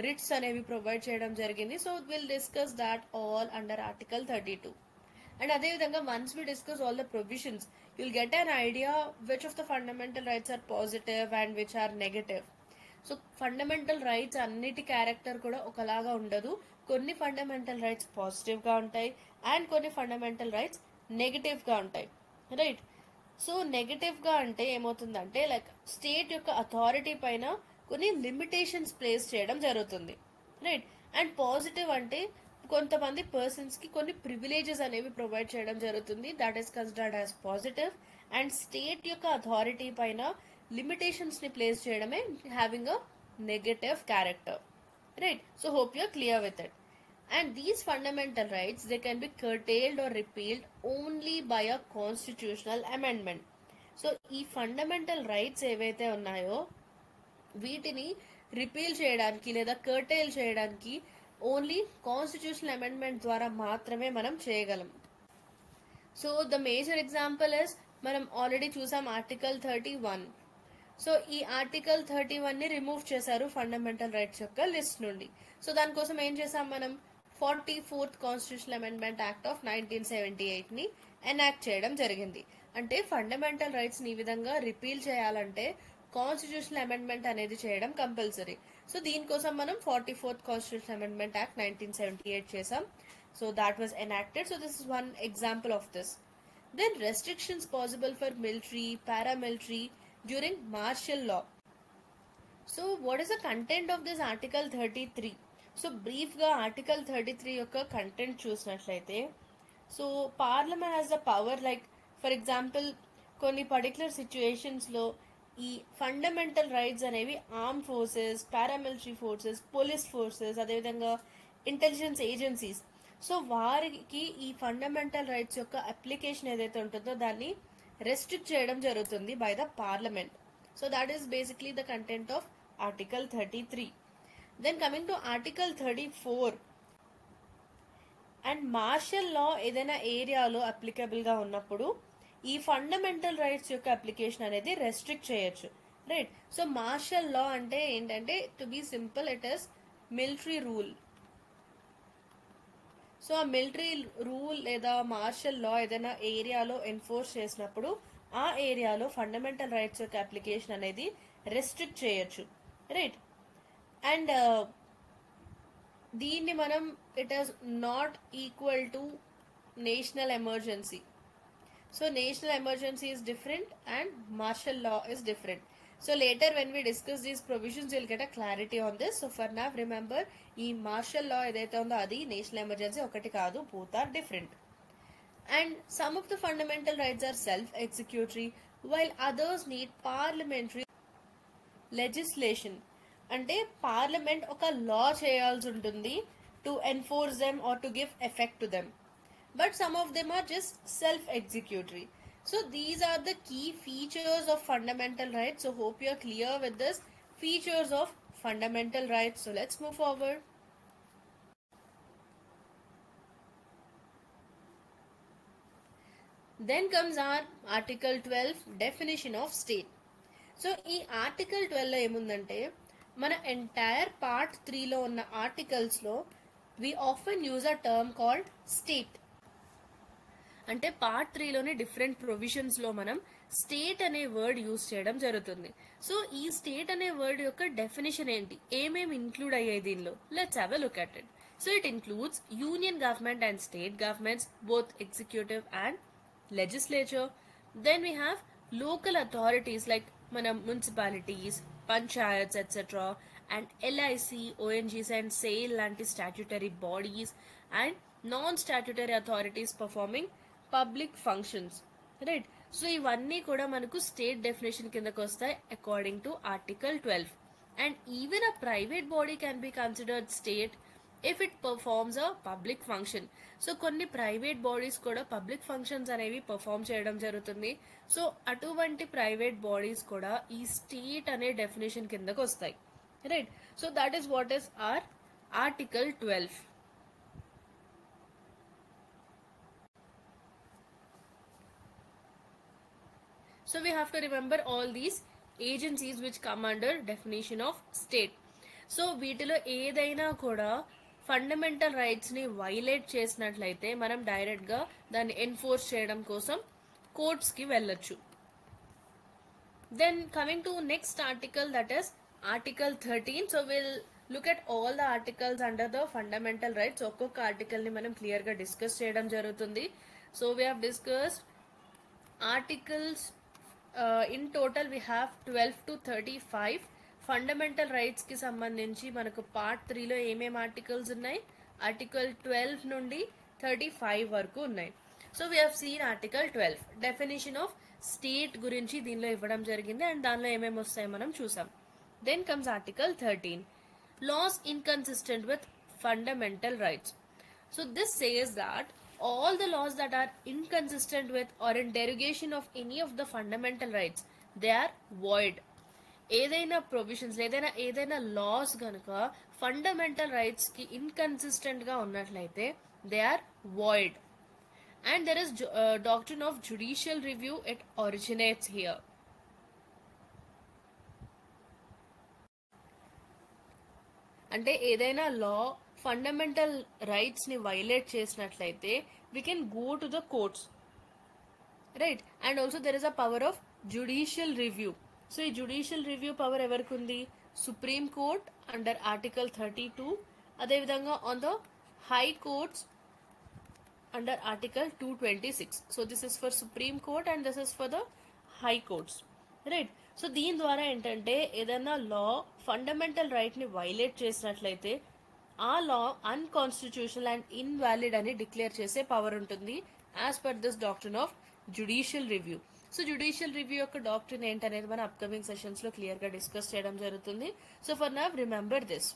రిట్స్ అనేవి ప్రొవైడ్ చేయడం జరిగింది. So will discuss that all under article 32. And అదేవిధంగా once we discuss all the provisions you'll get an idea which of the fundamental rights are positive and which are negative. So fundamental rights అన్నిటి character కూడా ఒకలాగా ఉండదు. కొన్ని fundamental rights positive గా ఉంటాయి and కొన్ని fundamental rights negative గా ఉంటాయి, రైట్. సో నెగటివ్ గా అంటే ఏమవుతుందంటే లైక్ స్టేట్ యొక్క అథారిటీ పైన కొన్ని లిమిటేషన్స్ ప్లేస్ చేయడం జరుగుతుంది, రైట్. అండ్ పాజిటివ్ అంటే కొంతమంది పర్సన్స్ కి కొన్ని ప్రివిలేజెస్ అనేవి ప్రొవైడ్ చేయడం జరుగుతుంది, that is considered as positive. And state యొక్క అథారిటీ పైన లిమిటేషన్స్ ని ప్లేస్ చేయడమే having a negative character, right. So hope you are clear with it. And these fundamental rights they can be curtailed or repealed only by a constitutional amendment. So ఈ fundamental rights ఏవైతే ఉన్నాయో వీటిని repeal చేయడానికి లేదా curtail చేయడానికి only constitutional amendment ద్వారా మాత్రమే మనం చేయగలం. So the major example is మనం ఆల్రెడీ చూసాం ఆర్టికల్ 31. సో ఈ ఆర్టికల్ 31 ని రిమూవ్ చేశారు ఫండమెంటల్ రైట్స్ యొక్క లిస్ట్ నుండి. సో దానికోసం ఏం చేసాం మనం 44th constitutional amendment act of 1978 ని ఎనాక్ట్ చేయడం జరిగింది. అంటే ఫండమెంటల్ రైట్స్ ని ఈ విధంగా రిపీల్ చేయాలంటే కాన్స్టిట్యూషనల్ అమెండ్మెంట్ అనేది చేయడం కంపల్సరీ. సో దీనికోసం మనం 44th కాన్స్టిట్యూషనల్ అమెండ్మెంట్ యాక్ట్ 1978 చేసాం. So that was enacted. So this is one example of this. Then restrictions possible for military, paramilitary during martial law. So what is the content of this article 33? So brief గా article 33 యొక్క content చూసినట్లయితే so parliament has the power like for example కొన్ని particular situations లో ఈ fundamental rights అనేవి arm forces, paramilitary forces, police forces, అదేవిధంగా intelligence agencies, so వారికి ఈ ఫండమెంటల్ రైట్స్ యొక్క అప్లికేషన్ ఏదైతే ఉంటుందో దాన్ని రెస్ట్రిక్ట్ చేయడం జరుగుతుంది by the parliament. So that is basically the content of Article 33. Then coming to Article 34, and martial law ఏదైనా ఏరియాలో అప్లికబుల్ గా ఉన్నప్పుడు ఈ ఫండమెంటల్ రైట్స్ యొక్క అప్లికేషన్ అనేది రెస్ట్రిక్ట్ చేయొచ్చు, రైట్. సో మార్షల్ లా అంటే ఏంటంటే, to be simple, it is military rule. So ఆ మిలిటరీ రూల్ లేదా మార్షల్ లా ఏదైనా ఏరియాలో ఎన్ఫోర్స్ చేసినప్పుడు ఆ ఏరియాలో ఫండమెంటల్ రైట్స్ యొక్క అప్లికేషన్ అనేది రెస్ట్రిక్ట్ చేయొచ్చు, రైట్. అండ్ దీన్ని మనం it is not equal to national emergency. So national emergency is different and martial law is different. So later when we discuss these provisions you'll get a clarity on this. So for now remember, ఈ martial law ఏదైతే ఉందో అది national emergency ఒకటి కాదు, both are different. And some of the fundamental rights are self-executory while others need parliamentary legislation. అంటే parliament ఒక law చేయాల్సి ఉంటుంది to enforce them or to give effect to them, but some of them are just self executory. So these are the key features of fundamental rights. So hope you are clear with this features of fundamental rights. So let's move forward. Then comes our Article 12, definition of state. So ఈ article 12 లో ఏముందంటే, మన entire part 3 లో ఉన్న articles లో we often use a term called state. అంటే part 3 లోని different provisions లో మనం స్టేట్ అనే వర్డ్ యూజ్ చేయడం జరుగుతుంది. సో ఈ స్టేట్ అనే వర్డ్ యొక్క డెఫినేషన్ ఏంటి, ఏమేమి ఇంక్లూడ్ అయ్యాయి దీనిలో, let's have a look at it. So it includes union government and state governments, both executive and legislature. Then we have local authorities like మన municipalities, panchayats, etc. and LIC, ONGs and SAIL లాంటి statutory bodies and non-statutory authorities performing public functions, right. So ఇవన్నీ కూడా మనకు state definition కిందకు వస్తాయి according to article 12. And even a private body can be considered state if it performs a public function. So కొన్ని private bodies కూడా public functions అనేవి perform చేయడం జరుగుతుంది. సో అటువంటి ప్రైవేట్ బాడీస్ కూడా ఈ స్టేట్ అనే డెఫినేషన్ కిందకు వస్తాయి, right. So that is what is our article 12. So we have to remember all these agencies which come under definition of state. So వీటిలో ఏదైనా కూడా ఫండమెంటల్ రైట్స్ ని వైలేట్ చేసినట్లయితే మనం డైరెక్ట్ గా దాన్ని ఎన్ఫోర్స్ చేయడం కోసం కోర్ట్స్ కి వెళ్ళొచ్చు. Then coming to next article, that is article 13. So will look at all the articles under the fundamental rights. ఒక్కొక్క ఆర్టికల్ ని మనం క్లియర్ గా డిస్కస్ చేయడం జరుగుతుంది. So we have discussed articles in total we have 12 to 35. Fundamental rights కి సంబంధించి మనకు part 3 లో ఏమేమి ఆర్టికల్స్ ఉన్నాయి, ఆర్టికల్ 12 నుండి 35 వరకు ఉన్నాయి. So we have scene article 12 definition of state గురించి దీనిలో ఇవ్వడం జరిగింది అండ్ దానిలో ఏమేమి వస్తాయో మనం చూసాం. Then comes article 13, laws inconsistent with fundamental rights. So this says that all the laws that are inconsistent with or in derogation of any of the fundamental rights, they are void. ఏదైనా provisions ఏదైనా laws గనుక fundamental rights కి inconsistent గా ఉన్నట్లయితే they are void. And there is doctrine of judicial review, it originates here. అంటే ఏదైనా law fundamental rights ని violate చేసినట్లయితే we can go to the courts, right. And also there is a power of judicial review. So ఈ judicial review power ఎవరికి ఉంది, supreme court under article 32, అదే విధంగా on the high courts under article 226. So this is for supreme court and this is for the high courts, right. So దీని ద్వారా ఏంటంటే ఏదైనా law fundamental right ని violate చేసినట్లయితే ఆ లా అన్కాన్స్టిట్యూషనల్ అండ్ ఇన్వాలిడ్ అని డిక్లేర్ చేసే పవర్ ఉంటుంది as per this doctrine of judicial review. So judicial review యొక్క డాక్ట్రిన్ ఏంటనేది మన అప్కమింగ్ సెషన్స్ లో క్లియర్ గా డిస్కస్ చేయడం జరుగుతుంది. So for now remember this.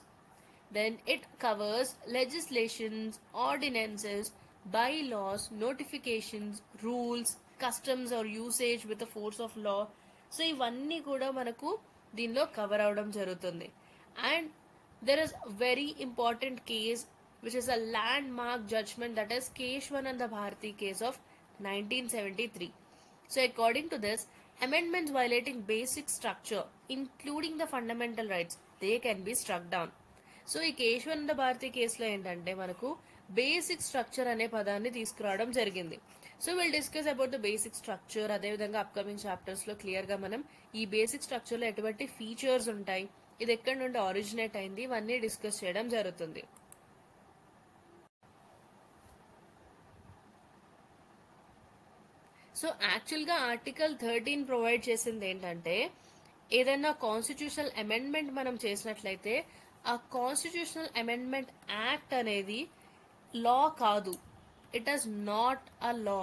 Then it covers legislations, ordinances, by laws, notifications, rules, customs or usage with the force of law. So ఇవన్నీ కూడా మనకు దీనిలో కవర్ అవడం జరుగుతుంది. And there is very important case which is a landmark judgment, that is Keshwananda Bharati case of 1973. So according to this, amendments violating basic structure including the fundamental rights, they can be struck down. So ఈ కేశవానంద భారతి కేసులో ఏంటంటే మనకు basic structure అనే పదాన్ని తీసుకురావడం జరిగింది. So will discuss about the basic structure. అదేవిధంగా upcoming chapters లో క్లియర్ గా మనం ఈ బేసిక్ స్ట్రక్చర్ లో ఎటువంటి ఫీచర్స్ ఉంటాయి, ఇది ఎక్కడి నుండి ఆరిజినేట్ అయింది, ఇవన్నీ డిస్కస్ చేయడం జరుగుతుంది. సో యాక్చువల్గా ఆర్టికల్ 13 ప్రొవైడ్ చేసింది ఏంటంటే ఏదైనా కాన్స్టిట్యూషనల్ అమెండ్మెంట్ మనం చేసినట్లయితే ఆ కాన్స్టిట్యూషనల్ అమెండ్మెంట్ యాక్ట్ అనేది లా కాదు, it is not a law.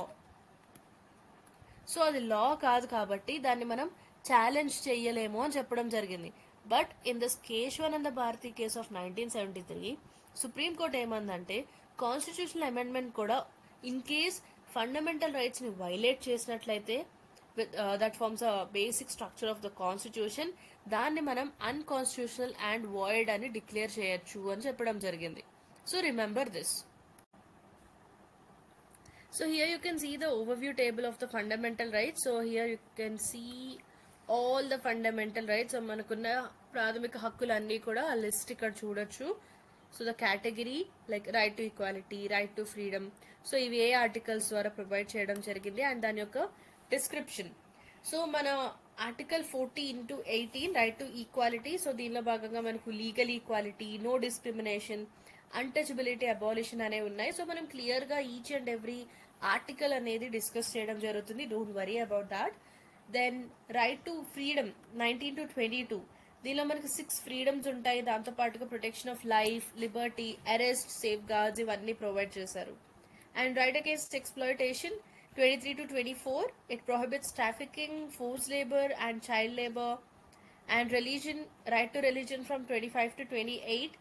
So అది లా కాదు కాబట్టి దాన్ని మనం ఛాలెంజ్ చెయ్యలేము అని చెప్పడం జరిగింది. But in this Kesavananda Bharati case of 1973 supreme court ఏమందంటే కాన్స్టిట్యూషనల్ అమెండ్మెంట్ కూడా ఇన్ కేస్ ఫండమెంటల్ రైట్స్ ని వైలేట్ చేసినట్లయితే that forms a basic structure of the constitution, దాన్ని మనం అన్కాన్స్టిట్యూషనల్ అండ్ వాయిడ్ అని డిక్లేర్ చేయొచ్చు అని చెప్పడం జరిగింది. So remember this. So here you can see the overview table of the fundamental rights. So here you can see all the fundamental rights. So మనకున్న ప్రాథమిక హక్కులన్నీ కూడా ఆ లిస్ట్ ఇక్కడ చూడొచ్చు. So the category like right to equality, right to freedom, so ఇవి ఏ articles ద్వారా provide చేయడం జరిగింది అండ్ దాని యొక్క డిస్క్రిప్షన్. సో మన article 14-18 right to equality, so దీనిలో భాగంగా మనకు legal equality, no discrimination, untouchability, abolition అనేవి ఉన్నాయి. సో మనం క్లియర్ గా ఈచ్ అండ్ ఎవ్రీ ఆర్టికల్ అనేది డిస్కస్ చేయడం జరుగుతుంది, don't worry about that. Then right to freedom 19-22, దీనిలో మనకి 6 ఫ్రీడమ్స్ ఉంటాయి, దాంతో పాటుగా protection of life, liberty, arrest, safeguards ఇవన్నీ ప్రొవైడ్ చేశారు. And right against exploitation 23-24, it prohibits trafficking, forced labor and child labor. And religion, right to religion from 25-28,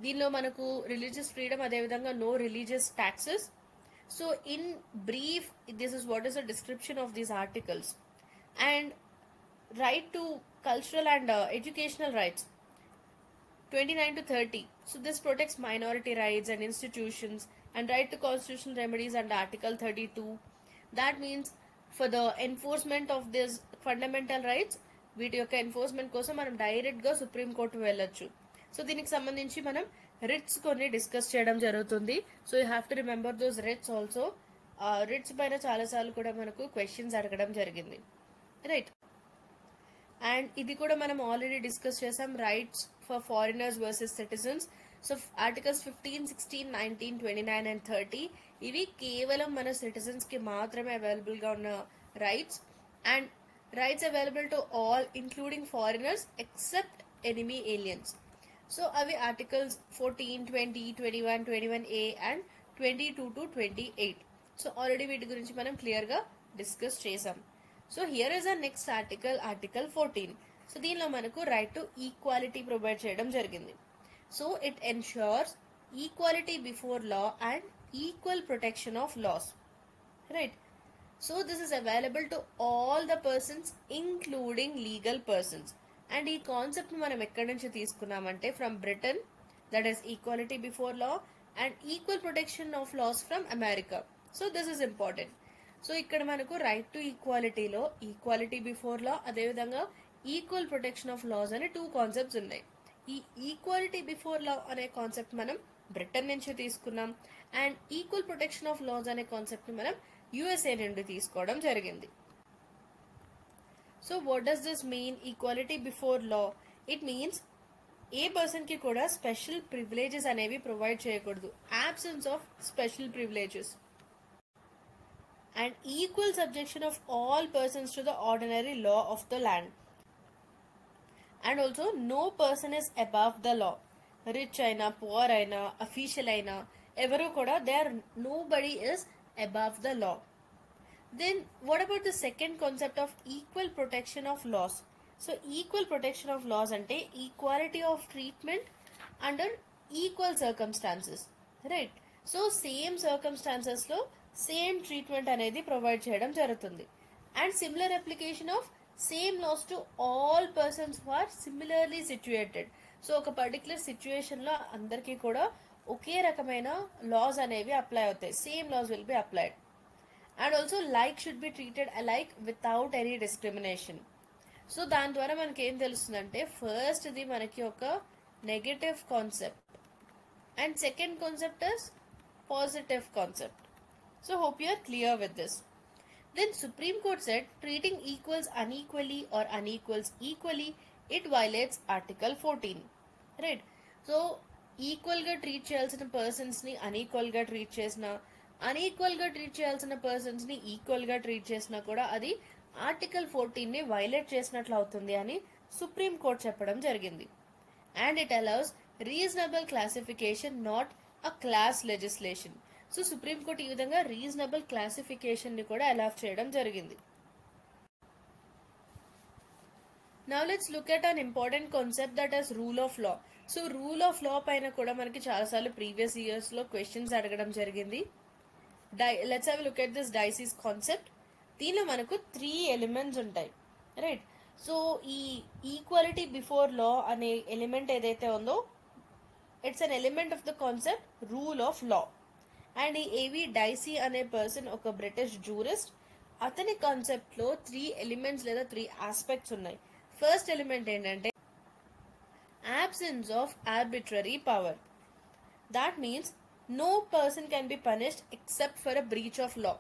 దీనిలో మనకు religious freedom, అదేవిధంగా no religious taxes. So in brief this is what is the description of these articles. And right to cultural and educational rights 29-30, so this protects minority rights and institutions. And right to constitutional remedies under Article 32, that means for the enforcement of these fundamental rights, వీటి యొక్క enforcement కోసం మనం direct గా supreme court వెళ్ళొచ్చు. So దీనికి సంబంధించి మనం writs కొన్ని డిస్కస్ చేయడం జరుగుతుంది. So you have to remember those writs also. Writs పైన చాలాసార్లు కూడా మనకు క్వశ్చన్స్ అడగడం జరిగింది, రైట్. అండ్ ఇది కూడా మనం ఆల్రెడీ డిస్కస్ చేసాం, rights for foreigners versus citizens. So articles 15, 16, 19, 29 and 30 ఇవి కేవలం మన సిటిజన్స్ కి మాత్రమే అవైలబుల్ గా ఉన్న rights. And rights available to all including foreigners except enemy aliens. So అవి ఆర్టికల్స్ 14, 20, 21, 21A అండ్ 22-28. సో ఆల్రెడీ వీటి గురించి మనం క్లియర్ గా డిస్కస్ చేసాం. So here is a next article, article 14. So దీనిలో మనకు రైట్ టు ఈక్వాలిటీ ప్రొవైడ్ చేయడం జరిగింది. So it ensures equality before law and equal protection of laws, right. So this is available to all the persons including legal persons. And ఈ concept మనం ఎక్కడి నుంచి తీసుకున్నామంటే from Britain, that is equality before law and equal protection of laws from America. So this is important. So ఇక్కడ మనకు right to ఈక్వాలిటీలో equality before law, అదేవిధంగా equal protection of laws అనే 2 కాన్సెప్ట్స్ ఉన్నాయి. ఈ ఈక్వాలిటీ బిఫోర్ లా అనే concept మనం Britain నుంచి తీసుకున్నాం and equal protection of laws అనే కాన్సెప్ట్ ని మనం యుఎస్ఏ నుండి తీసుకోవడం జరిగింది. So what does this mean equality before law? It means a person కి కూడా స్పెషల్ ప్రివిలేజెస్ అనేవి ప్రొవైడ్ చేయకూడదు, absence of special privileges. And equal subjection of all persons to the ordinary law of the land. And also no person is above the law. Rich అయినా, poor అయినా, official అయినా ఎవరు కూడా nobody is above the law. Then what about the second concept of equal protection of laws? So equal protection of laws ante equality of treatment under equal circumstances, right? So same circumstances lo same treatment అనేది provide చేయడం జరుగుతుంది. And similar application of same laws to all persons who are similarly situated. So ఒక particular సిచ్యుయేషన్లో అందరికీ కూడా ఒకే రకమైన laws అనేవి అప్లై అవుతాయి. Same laws will be applied. And also like should be treated alike without any discrimination. So దాని ద్వారా మనకి ఏం తెలుస్తుందంటే, ఫస్ట్ ఇది మనకి ఒక negative concept and second concept is positive concept. So hope you are clear with this. Then Supreme Court said treating equals unequally or unequals equally, it violates Article 14. Right? So equal గా treat చేయాల్సిన persons ని unequal గా treat చేసిన, unequal గా treat చేయాల్సిన persons ని equal గా treat చేసినా కూడా అది ఆర్టికల్ 14 ని వైలేట్ చేసినట్లు అవుతుంది అని సుప్రీం కోర్ట్ చెప్పడం జరిగింది. And it allows reasonable classification, not a class legislation. So supreme court ఈ విధంగా రీజనబుల్ క్లాసిఫికేషన్ ని కూడా అలౌ చేయడం జరిగింది. Now let's look at an important concept that is rule of law. So rule of లా పైన కూడా మనకి చాలాసార్లు ప్రీవియస్ ఇయర్స్ లో క్వశ్చన్స్ అడగడం జరిగింది. Let's have look at this Dicey's concept. దీనిలో మనకు 3 ఎలిమెంట్స్ ఉంటాయి, రైట్? సో ఈ ఈక్వాలిటీ బిఫోర్ లా అనే ఎలిమెంట్ ఏదైతే ఉందో, it's an element of the concept rule of law. And ఈ ఏవి డైసీ అనే పర్సన్ ఒక బ్రిటిష్ జూరిస్ట్. అతని కాన్సెప్ట్ లో 3 ఎలిమెంట్స్ లేదా 3 ఆస్పెక్ట్స్ ఉన్నాయి. ఫస్ట్ ఎలిమెంట్ ఏంటంటే absence of arbitrary power. That means no person can be punished except for a breach of law.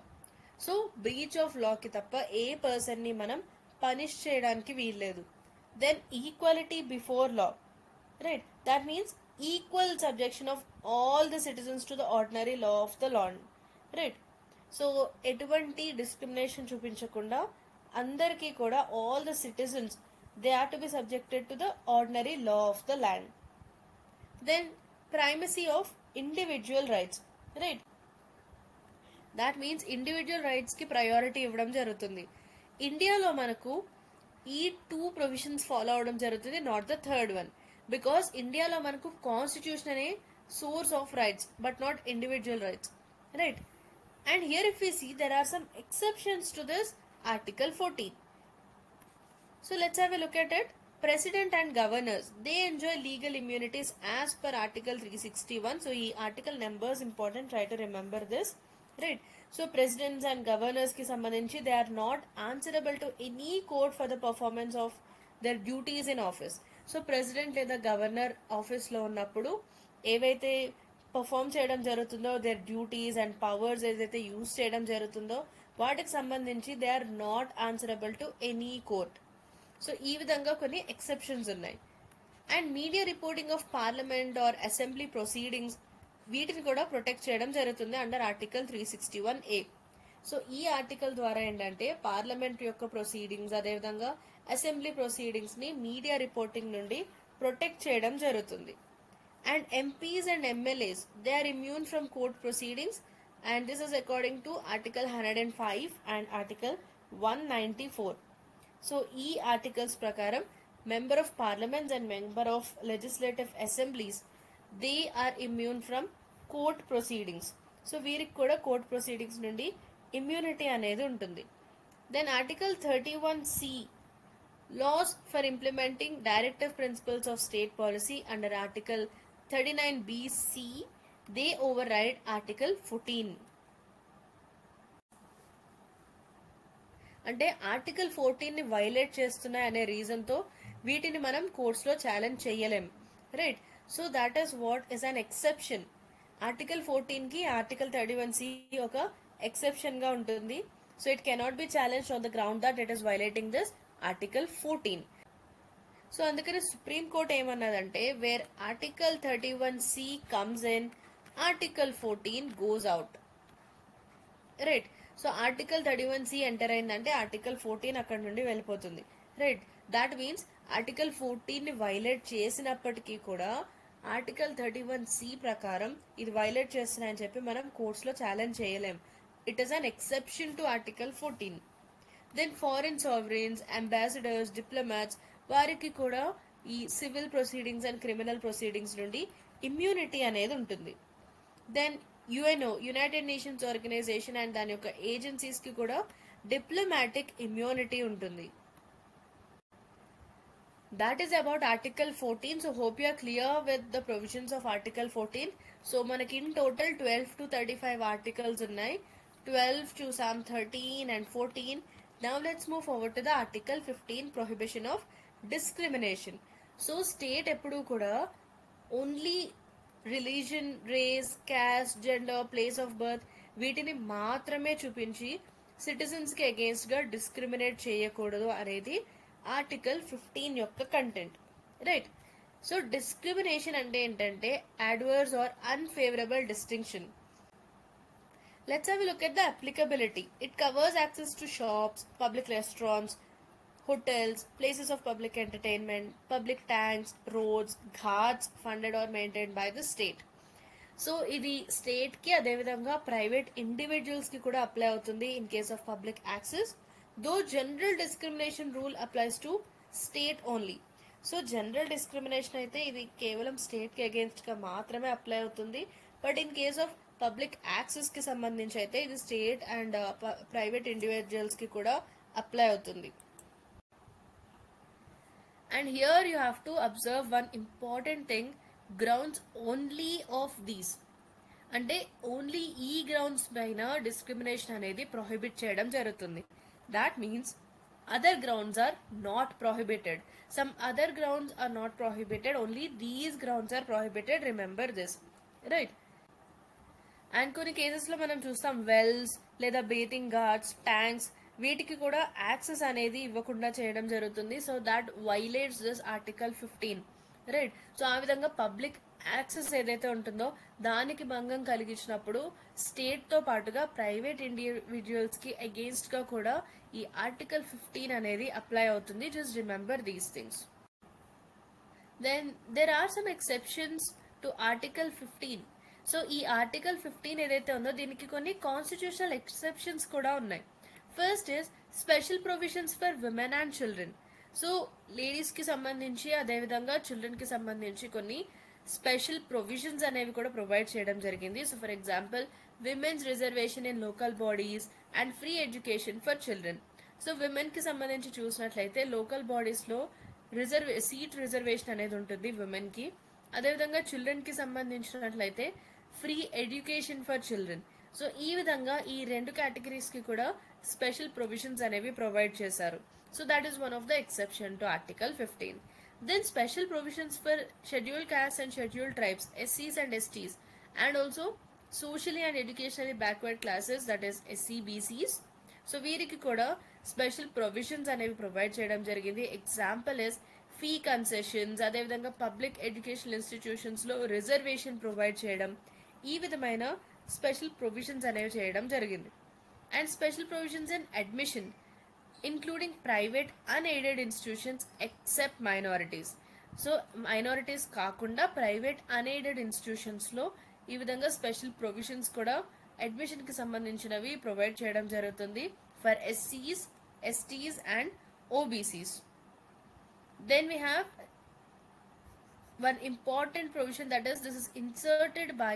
So breach of law కి తప్ప ఏ పర్సన్ ని మనం పనిష్ చేయడానికి వీల్లేదు. Then equality before law, right? That means equal subjection of all the citizens to the ordinary law of the land, right? So ఎటువంటి discrimination చూపించకుండా అందరికీ కూడా all the citizens they are to be subjected to the ordinary law of the land. Then primacy of individual rights, right? That means individual rights ki priority ఇవ్వడం జరుగుతుంది. ఇండియాలో మనకు ఈ 2 provisions follow అవడం జరుగుతుంది, not the third one. Because ఇండియాలో మనకు constitution అనే source of rights but not individual rights, right? And here if we see there are some exceptions to this article 14. So let's have a look at it. President and governors, they enjoy legal immunities as per Article 361. So ee article numbers important, try to remember this, right? So presidents and governors ki sambandhinchi they are not answerable to any court for the performance of their duties in office. So president లేదా governor office లో ఉన్నప్పుడు ఏవైతే perform చేయడం జరుగుతుందో, their duties and powers ఏదైతే use చేయడం జరుగుతుందో వాటికి సంబంధించి they are not answerable to any court. So ఈ విధంగా కొన్ని ఎక్సెప్షన్స్ ఉన్నాయి. And media reporting of parliament or assembly proceedings, వీటిని కూడా ప్రొటెక్ట్ చేయడం జరుగుతుంది అండర్ ఆర్టికల్ 361A. సో ఈ ఆర్టికల్ ద్వారా ఏంటంటే పార్లమెంట్ యొక్క ప్రొసీడింగ్స్ అదేవిధంగా అసెంబ్లీ ప్రొసీడింగ్స్ ని మీడియా రిపోర్టింగ్ నుండి ప్రొటెక్ట్ చేయడం జరుగుతుంది. And MPs and MLAs they are immune from court proceedings and this is according to article 105 and article 194. So ఈ ఆర్టికల్స్ ప్రకారం member of parliaments and member of legislative assemblies they are immune from court proceedings. So వీరికి కూడా court proceedings నుండి immunity అనేది ఉంటుంది. Then article 31C laws for implementing directive principles of state policy under article 39BC they override article 14. అంటే article 14 ని violate చేస్తున్నాయి అనే reason తో వీటిని మనం కోర్ట్స్ లో ఛాలెంజ్ చేయలేం, right? So that is what is an exception. Article 14 కి ఆర్టికల్ 31C ఒక ఎక్సెప్షన్ గా ఉంటుంది. So it cannot be challenge on the ground that it is violating this article 14. So అందుకని సుప్రీం కోర్ట్ ఏమన్నదంటే where article 31C comes in, article 14 goes out, right? So article 31C enter అయిందంటే article 14 అక్కడ నుండి వెళ్ళిపోతుంది, right? That means article 14 ని violate చేసినప్పటికీ కూడా article 31C ప్రకారం ఇది వైలేట్ చేస్తున్నాయని చెప్పి మనం కోర్ట్స్ లో ఛాలెంజ్ చేయలేం. It is an exception to article 14. Then foreign sovereigns, ambassadors, diplomats వారికి కూడా ఈ civil proceedings and criminal proceedings నుండి ఇమ్యూనిటీ అనేది ఉంటుంది. Then UNO, united nations organisation and దాని యొక్క ఏజెన్సీస్ కి కూడా డిప్లొమాటిక్ ఇమ్యూనిటీ ఉంటుంది. That is about Article 14. So hope you are clear with the provisions of Article 14. So మనకి in total 12 to 35 articles ఉన్నాయి. 12 చూసాం, 13 and 14. Now let's move forward to the Article 15, prohibition of discrimination. So state ఎప్పుడు కూడా only religion, race, caste, gender, place of birth వీటిని మాత్రమే చూపించి citizens కి against గా డిస్క్రిమినేట్ చేయకూడదు అనేది ఆర్టికల్ 15 యొక్క కంటెంట్, రైట్. సో డిస్క్రిమినేషన్ అంటే ఏంటంటే adverse or unfavourable distinction. Let's have a look at the applicability. It covers access to shops, public restaurants, hotels, places of public entertainment, public tanks, roads, ghats funded or maintained by the state. So ఇది state కి అదే విధంగా private individuals కి కూడా apply అవుతుంది in case of public access. Though general discrimination rule applies to state only. So general discrimination అయితే ఇది కేవలం స్టేట్ కి అగేన్స్ట్ గా మాత్రమే అప్లై అవుతుంది. But in case of public access కి సంబంధించి అయితే ఇది స్టేట్ అండ్ ప్రైవేట్ ఇండివిజువల్స్ కి కూడా అప్లై అవుతుంది. And here you have to observe one important thing, grounds only of these. అంటే ఓన్లీ ఈ గ్రౌండ్స్ పైన డిస్క్రిమినేషన్ అనేది ప్రొహిబిట్ చేయడం జరుగుతుంది. That means other grounds are not prohibited. Some other grounds are not prohibited, only these grounds are prohibited. Remember this, right. And కొన్ని cases లో మనం చూస్తాం వెల్స్ లేదా బేతింగ్ ఘాట్స్, ట్యాంక్స్ వీటికి కూడా యాక్సెస్ అనేది ఇవ్వకుండా చేయడం జరుగుతుంది. So that violates this article 15, right. So ఆ విధంగా పబ్లిక్ యాక్సెస్ ఏదైతే ఉంటుందో దానికి భంగం కలిగించినప్పుడు స్టేట్ తో పాటుగా ప్రైవేట్ ఇండివిజువల్స్ కి అగేన్స్ట్ గా కూడా ఈ ఆర్టికల్ 15 అనేది అప్లై అవుతుంది. Just remember these things. Then there are some exceptions to article 15. So ఈ ఆర్టికల్ 15 ఏదైతే ఉందో దీనికి కొన్ని కాన్స్టిట్యూషనల్ ఎక్సెప్షన్స్ కూడా ఉన్నాయి. First is special provisions for women and children. So ladies కి సంబంధించి అదేవిధంగా చిల్డ్రన్ కి సంబంధించి కొన్ని స్పెషల్ ప్రొవిజన్స్ అనేవి కూడా ప్రొవైడ్ చేయడం జరిగింది. So for example women's reservation in local bodies and free education for children. So women కి సంబంధించి చూసినట్లయితే లోకల్ బాడీస్ లో సీట్ రిజర్వేషన్ అనేది ఉంటుంది విమెన్ కి. అదేవిధంగా చిల్డ్రన్ కి సంబంధించినట్లయితే free education for children. So ఈ విధంగా ఈ రెండు కేటగిరీస్ కి కూడా స్పెషల్ ప్రొవిజన్స్ అనేవి ప్రొవైడ్ చేశారు. So that is one of the exception to article 15. Then special provisions for scheduled caste and scheduled tribes, ఎస్సీస్ and STs, and also socially and educationally backward classes, that is SC, BCs. So వీరికి కూడా special provisions అనేవి provide చేయడం జరిగింది. Example is fee concessions, అదేవిధంగా public educational institutions లో reservation provide చేయడం, ఈ విధమైన స్పెషల్ ప్రొవిజన్స్ అనేవి చేయడం జరిగింది. And special provisions in admission including private unaided institutions except minorities. So minorities కాకుండా ప్రైవేట్ అన్ఎయిడెడ్ ఇన్స్టిట్యూషన్స్ లో ఈ విధంగా స్పెషల్ ప్రొవిజన్స్ కూడా అడ్మిషన్ కి సంబంధించినవి ప్రొవైడ్ చేయడం జరుగుతుంది ఫర్ ఎస్సీస్, STs and OBCs. Then we have one important provision, that is this is inserted by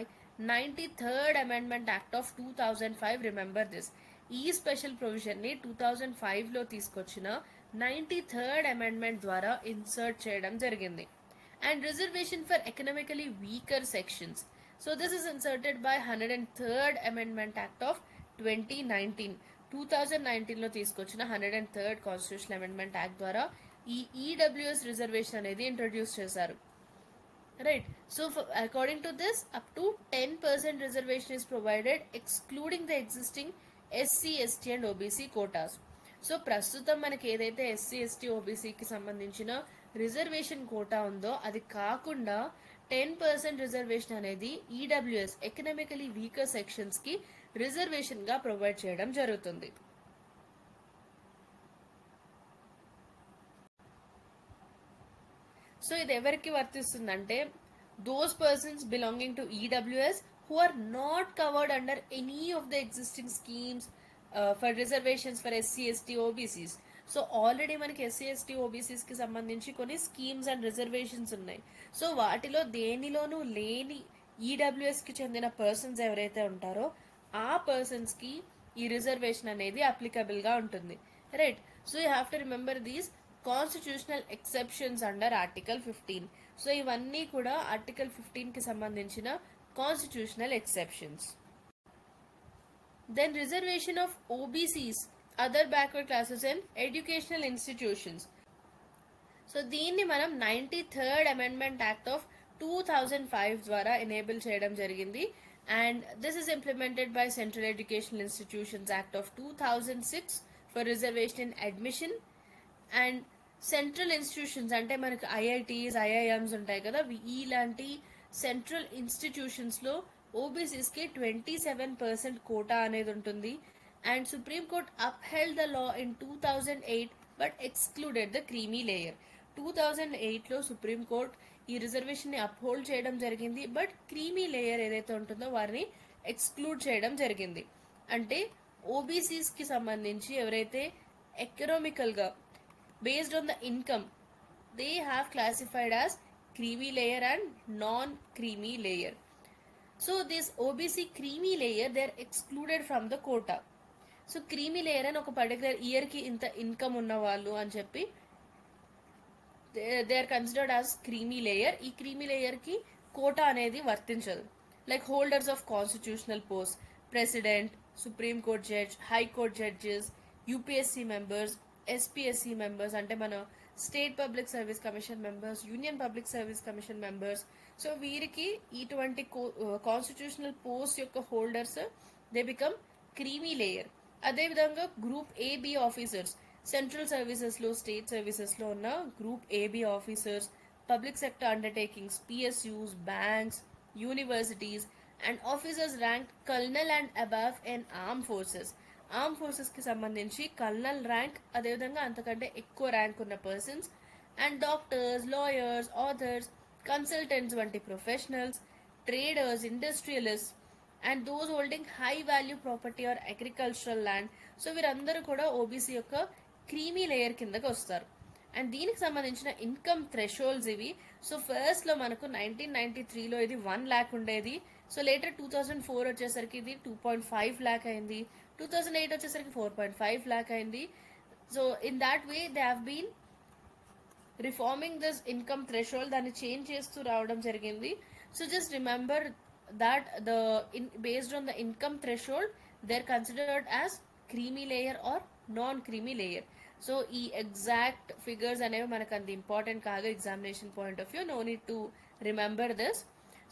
93rd Amendment Act of 2005. Remember this. ఈ స్పెషల్ ప్రొవిజన్ ని 2005 లో తీసుకొచ్చిన 93rd అమెండ్మెంట్ ద్వారా ఇన్సర్ట్ చేయడం జరిగింది. And reservation for economically weaker sections. So this is inserted by 103rd Amendment Act of 2019. 2019 లో తీసుకొచ్చిన 103rd constitutional amendment act ద్వారా ఈ ఈడబ్ల్యూఎస్ రిజర్వేషన్ అనేది ఇంట్రొడ్యూస్ చేశారు, right. So according to this up to 10% reservation is provided excluding the existing SC, ST and OBC Kotas. So ప్రస్తుతం మనకి ఏదైతే SC, ST, ఓబీసీకి సంబంధించిన రిజర్వేషన్ కోటా ఉందో అది కాకుండా 10% రిజర్వేషన్ అనేది ఈడబ్ల్యూఎస్ ఎకనామికలీ వీకర్ సెక్షన్స్ కి రిజర్వేషన్ గా ప్రొవైడ్ చేయడం జరుగుతుంది. సో ఇది ఎవరికి వర్తిస్తుందంటే those persons belonging to EWS who are not covered under any of the existing schemes for reservations for SC, ST, OBCs. So already మనకి SC, ST, OBCs కి సంబంధించి కొన్ని స్కీమ్స్ అండ్ రిజర్వేషన్స్ ఉన్నాయి. సో వాటిలో దేనిలోనూ లేని ఈడబ్ల్యూఎస్ కి చెందిన persons ఎవరైతే ఉంటారో ఆ పర్సన్స్ కి ఈ రిజర్వేషన్ అనేది అప్లికబుల్ గా ఉంటుంది, right. So you have to remember these constitutional exceptions under article 15. So ఇవన్నీ కూడా ఆర్టికల్ 15 కి సంబంధించిన constitutional exceptions. Then reservation of OBCs, other backward classes in educational institutions. So దీన్ని మనం 93rd అమెండ్మెంట్ యాక్ట్ ఆఫ్ 2005 ద్వారా enable చేయడం జరిగింది. And this is implemented by central educational institutions act of 2006 for reservation in admission. And central institutions అంటే మనకు IITs, IIMs ఉంటాయి కదా, ఇలాంటి సెంట్రల్ ఇన్స్టిట్యూషన్స్లో ఓబీసీస్కి 27% కోటా అనేది ఉంటుంది. And supreme court upheld the law in 2008 but excluded the creamy layer. 2008లో supreme court ఈ reservation ని అప్హోల్డ్ చేయడం జరిగింది, బట్ క్రీమీ లేయర్ ఏదైతే ఉంటుందో వారిని ఎక్స్క్లూడ్ చేయడం జరిగింది. అంటే ఓబీసీస్ కి సంబంధించి ఎవరైతే ఎకనామికల్ గా based on the income, they have classified as creamy layer and non-creamy layer. So this OBC creamy layer, they are excluded from the quota. So creamy layer అని ఒక పర్టికులర్ ఇయర్ కి ఇంత income ఉన్న వాళ్ళు అని చెప్పి they are considered as creamy layer. ఈ creamy layer కి కోటా అనేది వర్తించదు. Like holders of constitutional post, president, supreme court judge, high court judges, UPSC members, SPSC members అంటే మన state public service commission members, union public service commission members. So వీరికి ఇటువంటి constitutional post యొక్క holders they become creamy layer. అదేవిధంగా group A B officers, central సర్వీసెస్లో, state సర్వీసెస్లో ఉన్న group A B officers, public sector undertakings, PSUs, banks, universities and officers rank colonel and above in arm forces. Arm forces కి సంబంధించి colonel rank, అదేవిధంగా అంతకంటే ఎక్కువ rank ఉన్న persons, and doctors, lawyers, authors, consultants వంటి professionals, traders, industrialist and those holding high value property or agricultural land. So వీరందరూ కూడా OBC యొక్క క్రీమీ లేయర్ కిందకి వస్తారు. అండ్ దీనికి సంబంధించిన ఇన్కమ్ థ్రెషోల్డ్స్ ఇవి. సో ఫస్ట్ లో మనకు 1993లో ఇది 1 lakh ఉండేది. సో లేటర్ 2004 వచ్చేసరికి ఇది 2.5 lakh అయింది. 2008 వచ్చేసరికి 4.5 lakh అయింది. So in that way they have been reforming this income threshold, దాన్ని చేంజ్ చేస్తూ రావడం జరిగింది. So just remember that based on the income threshold they're considered as creamy layer or non-creamy layer. So ఈ exact figures అనేవి మనకు అంత important కాదు examination point of view. No need to remember this.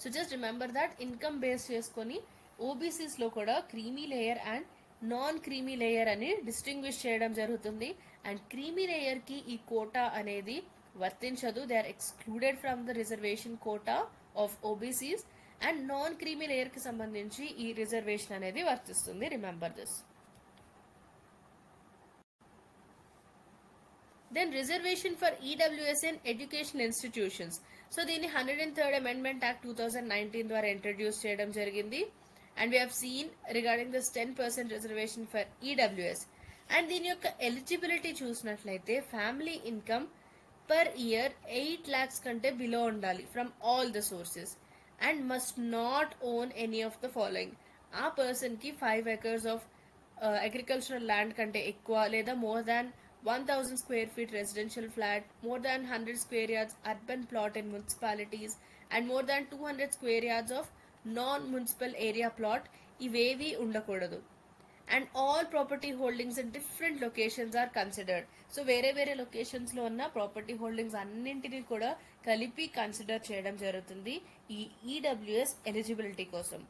So just remember that income base చేసుకొని OBCs లో కూడా creamy layer and non creamy layer అని distinguish చేయడం జరుగుతుంది. అండ్ క్రీమీ లేయర్ కి ఈ కోటా అనేది వర్తించదు. They are excluded from the reservation quota of OBCs. And non creamy layer కి సంబంధించి ఈ రిజర్వేషన్ అనేది వర్తిస్తుంది. Remember this. Then reservation for EWS in educational institutions. So దీన్ని 103rd అమెండ్మెంట్ యాక్ట్ 2019 ద్వారా ఇంట్రడ్యూస్ చేయడం జరిగింది. And we have seen regarding this 10% reservation for EWS. And దీని యొక్క ఎలిజిబిలిటీ చూసినట్లయితే family income per year 8 lakhs కంటే బిలో ఉండాలి from all the sources. And must not own any of the following. ఆ person కి 5 acres of agricultural land కంటే ఎక్కువ, లేదా more than 1000 square feet residential flat, more than 100 square yards urban plot in municipalities, and more than 200 square yards of non municipal area plot ఇవేవి ఉండకూడదు. And all property holdings in different locations are considered. So వేరే వేరే locations లో ఉన్న property holdings అన్నింటినీ కూడా కలిపి consider చేయడం జరుగుతుంది ఈ ఈడబ్ల్యూఎస్ ఎలిజిబిలిటీ కోసం.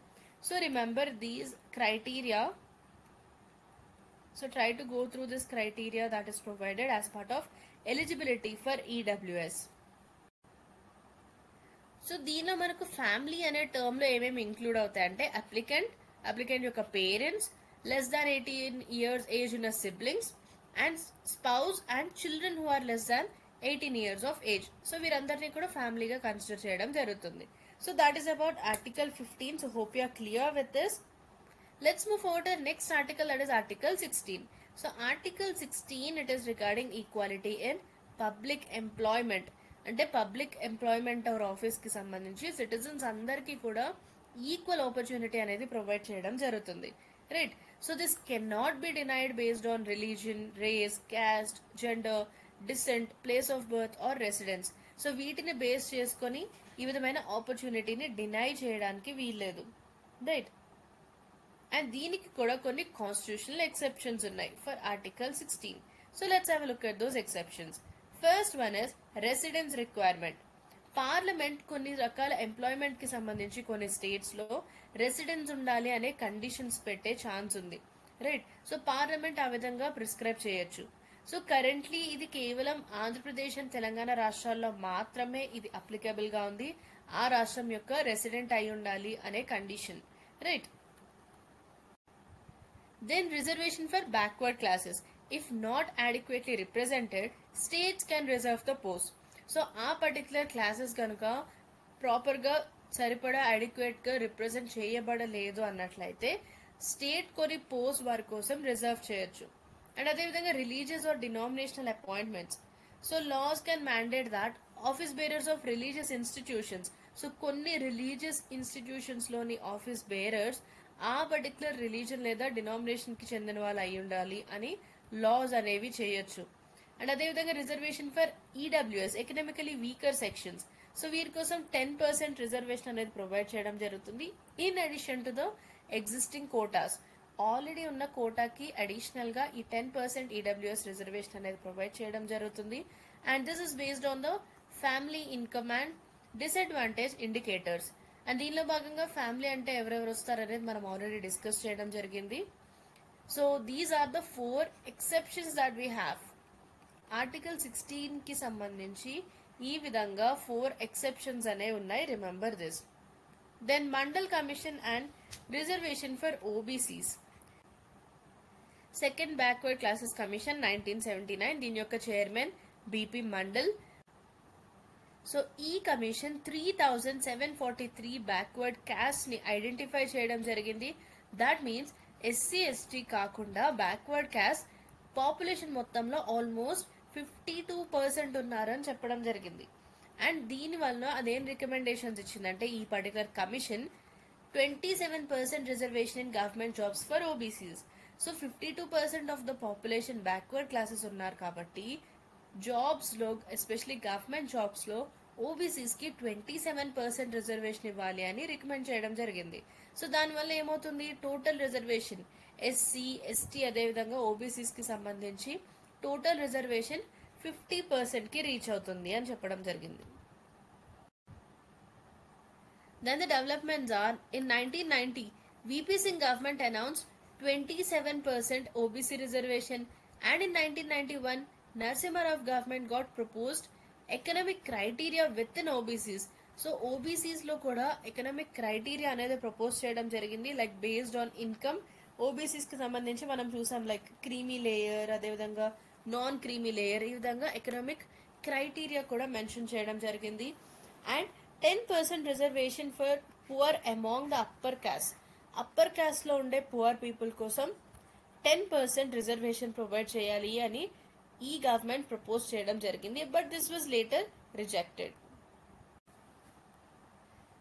So remember these criteria. So try to go through this criteria that is provided as part of eligibility for EWS. So దీనిలో మనకు ఫ్యామిలీ అనే టర్మ్ లో ఏమేమి ఇంక్లూడ్ అవుతాయంటే అప్లికెంట్ యొక్క parents, less than 18 years age ఉన్న siblings, and spouse and children who are less than 18 years of age. So వీరందరినీ కూడా ఫ్యామిలీగా కన్సిడర్ చేయడం జరుగుతుంది. So that is about article 15. So hope you are clear with this. Let's move forward to next article, that is article 16. So article 16 it is regarding equality in public employment. అంటే public employment or office కి సంబంధించి citizens అందరికీ కూడా equal opportunity అనేది provide చేయడం జరుగుతుంది. Right. So this cannot be denied based on religion, race, caste, gender, descent, place of birth or residence. So వీటిని base చేసుకొని ఈ విధమైన ఆపర్చునిటీని డినై చేయడానికి వీల్లేదు, రైట్. అండ్ దీనికి కూడా కొన్ని కాన్స్టిట్యూషనల్ ఎక్సెప్షన్స్ ఉన్నాయి for article 16. So let's have a look at those exceptions. First one is residence requirement. Parliament కొన్ని రకాల ఎంప్లాయ్మెంట్ కి సంబంధించి కొన్ని స్టేట్స్ లో రెసిడెన్స్ ఉండాలి అనే కండిషన్స్ పెట్టే ఛాన్స్ ఉంది, రైట్. సో పార్లమెంట్ ఆ విధంగా ప్రిస్క్రైబ్ చేయొచ్చు. సో కరెంట్లీ ఇది కేవలం ఆంధ్రప్రదేశ్ అండ్ తెలంగాణ రాష్ట్రాల్లో మాత్రమే ఇది అప్లికబుల్ గా ఉంది, ఆ రాష్ట్రం యొక్క రెసిడెంట్ అయి ఉండాలి అనే condition, right. Then reservation for backward classes. If not adequately represented, states can reserve the post. So ఆ పర్టికులర్ క్లాసెస్ కనుక ప్రాపర్గా సరిపడా అడిక్వేట్గా రిప్రజెంట్ చేయబడలేదు అన్నట్లయితే స్టేట్ కొన్ని పోస్ట్ వారి కోసం రిజర్వ్ చేయొచ్చు. అండ్ అదేవిధంగా religious or denominational appointments. So laws can mandate that office bearers of religious institutions. So కొన్ని రిలీజియస్ ఇన్స్టిట్యూషన్స్లోని ఆఫీస్ బేరర్స్ ఆ పర్టికులర్ రిలీజన్ లేదా డినామినేషన్ కి చెందిన వాళ్ళు అయి ఉండాలి అని లాస్ అనేవి చేయొచ్చు. అండ్ అదేవిధంగా reservation for EWS, economically weaker sections. So వీరి కోసం 10% రిజర్వేషన్ అనేది ప్రొవైడ్ చేయడం జరుగుతుంది in addition to the existing Kotas. Already ఉన్న కోటాకి అడిషనల్ గా ఈ 10% ఈడబ్ల్యూఎస్ రిజర్వేషన్ అనేది ప్రొవైడ్ చేయడం జరుగుతుంది. And this is based on the family income and disadvantage indicators. And దీనిలో భాగంగా ఫ్యామిలీ అంటే ఎవరెవరు వస్తారనేది మనం ఆల్రెడీ డిస్కస్ చేయడం జరిగింది. So these are the 4 exceptions that we have. Article 16 కి సంబంధించి ఈ విధంగా 4 ఎక్సెప్షన్స్ అనేవి ఉన్నాయి, remember this. Then Mandal commission and reservation for OBCs. Second backward classes commission 1979, దీని యొక్క చైర్మన్ బిపి మండల్. సో ఈ కమిషన్ 3743 బ్యాక్వర్డ్ క్యాస్ట్ ని ఐడెంటిఫై చేయడం జరిగింది. దాట్ మీన్స్ ఎస్సీ ఎస్టీ కాకుండా బ్యాక్వర్డ్ క్యాస్ట్ పాపులేషన్ మొత్తంలో ఆల్మోస్ట్ 52% ఉన్నారని చెప్పడం జరిగింది. అండ్ దీని వల్ల అదేం రికమెండేషన్స్ ఇచ్చిందంటే ఈ particular commission 27% reservation in government jobs for OBCs. So 52% of the population backward classes ఉన్నారు కాబట్టి జాబ్స్ లో ఎస్పెషలీ గవర్నమెంట్ జాబ్స్ లో ఓబీసీస్ కి 27% రిజర్వేషన్ ఇవ్వాలి అని రికమెండ్ చేయడం జరిగింది. సో దానివల్ల ఏమవుతుంది, టోటల్ రిజర్వేషన్ ఎస్సీ ఎస్టీ అదేవిధంగా ఓబీసీస్ కి సంబంధించి టోటల్ రిజర్వేషన్ 50% కి రీచ్ అవుతుంది అని చెప్పడం జరిగింది. Then the developments are in 1990 VP Singh government announced 27% OBC reservation, and in 1991 Narasimha Rao government got proposed economic criteria within OBCs. So OBCs లో కూడా ఎకనామిక్ క్రైటీరియా అనేది ప్రపోజ్ చేయడం జరిగింది, like based on income. OBCs కి సంబంధించి మనం చూసాం like creamy layer అదేవిధంగా నాన్ క్రీమీ లేయర్, ఈ విధంగా ఎకనామిక్ క్రైటీరియా కూడా మెన్షన్ చేయడం జరిగింది. And 10% reservation for poor among the upper caste. Upper caste లో ఉండే పువర్ పీపుల్ కోసం 10% రిజర్వేషన్ ప్రొవైడ్ చేయాలి అని ఈ గవర్నమెంట్ ప్రపోజ్ చేయడం జరిగింది, but this was later rejected.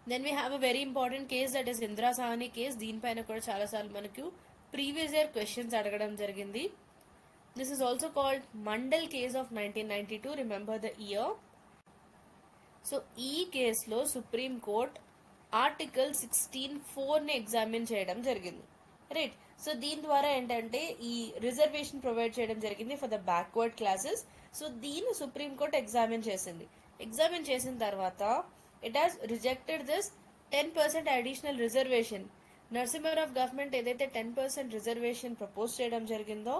Then we have a very important case that is Indira Sawhney case. దీనిపైన కూడా చాలాసార్లు మనకు ప్రీవియస్ ఇయర్ క్వశ్చన్స్ అడగడం జరిగింది. This is also called Mandal case of 1992, remember the year. So ఈ కేసులో సుప్రీం కోర్ట్ ఆర్టికల్ 16(4) ని examine చేయడం జరిగింది, రైట్. సో దీని ద్వారా ఏంటంటే ఈ రిజర్వేషన్ ప్రొవైడ్ చేయడం జరిగింది for the backward classes. So దీన్ని సుప్రీం కోర్ట్ ఎగ్జామిన్ చేసింది. ఎగ్జామిన్ చేసిన తర్వాత it has rejected this 10% additional reservation. Narasimha Rao government ఏదైతే 10% రిజర్వేషన్ ప్రపోజ్ చేయడం జరిగిందో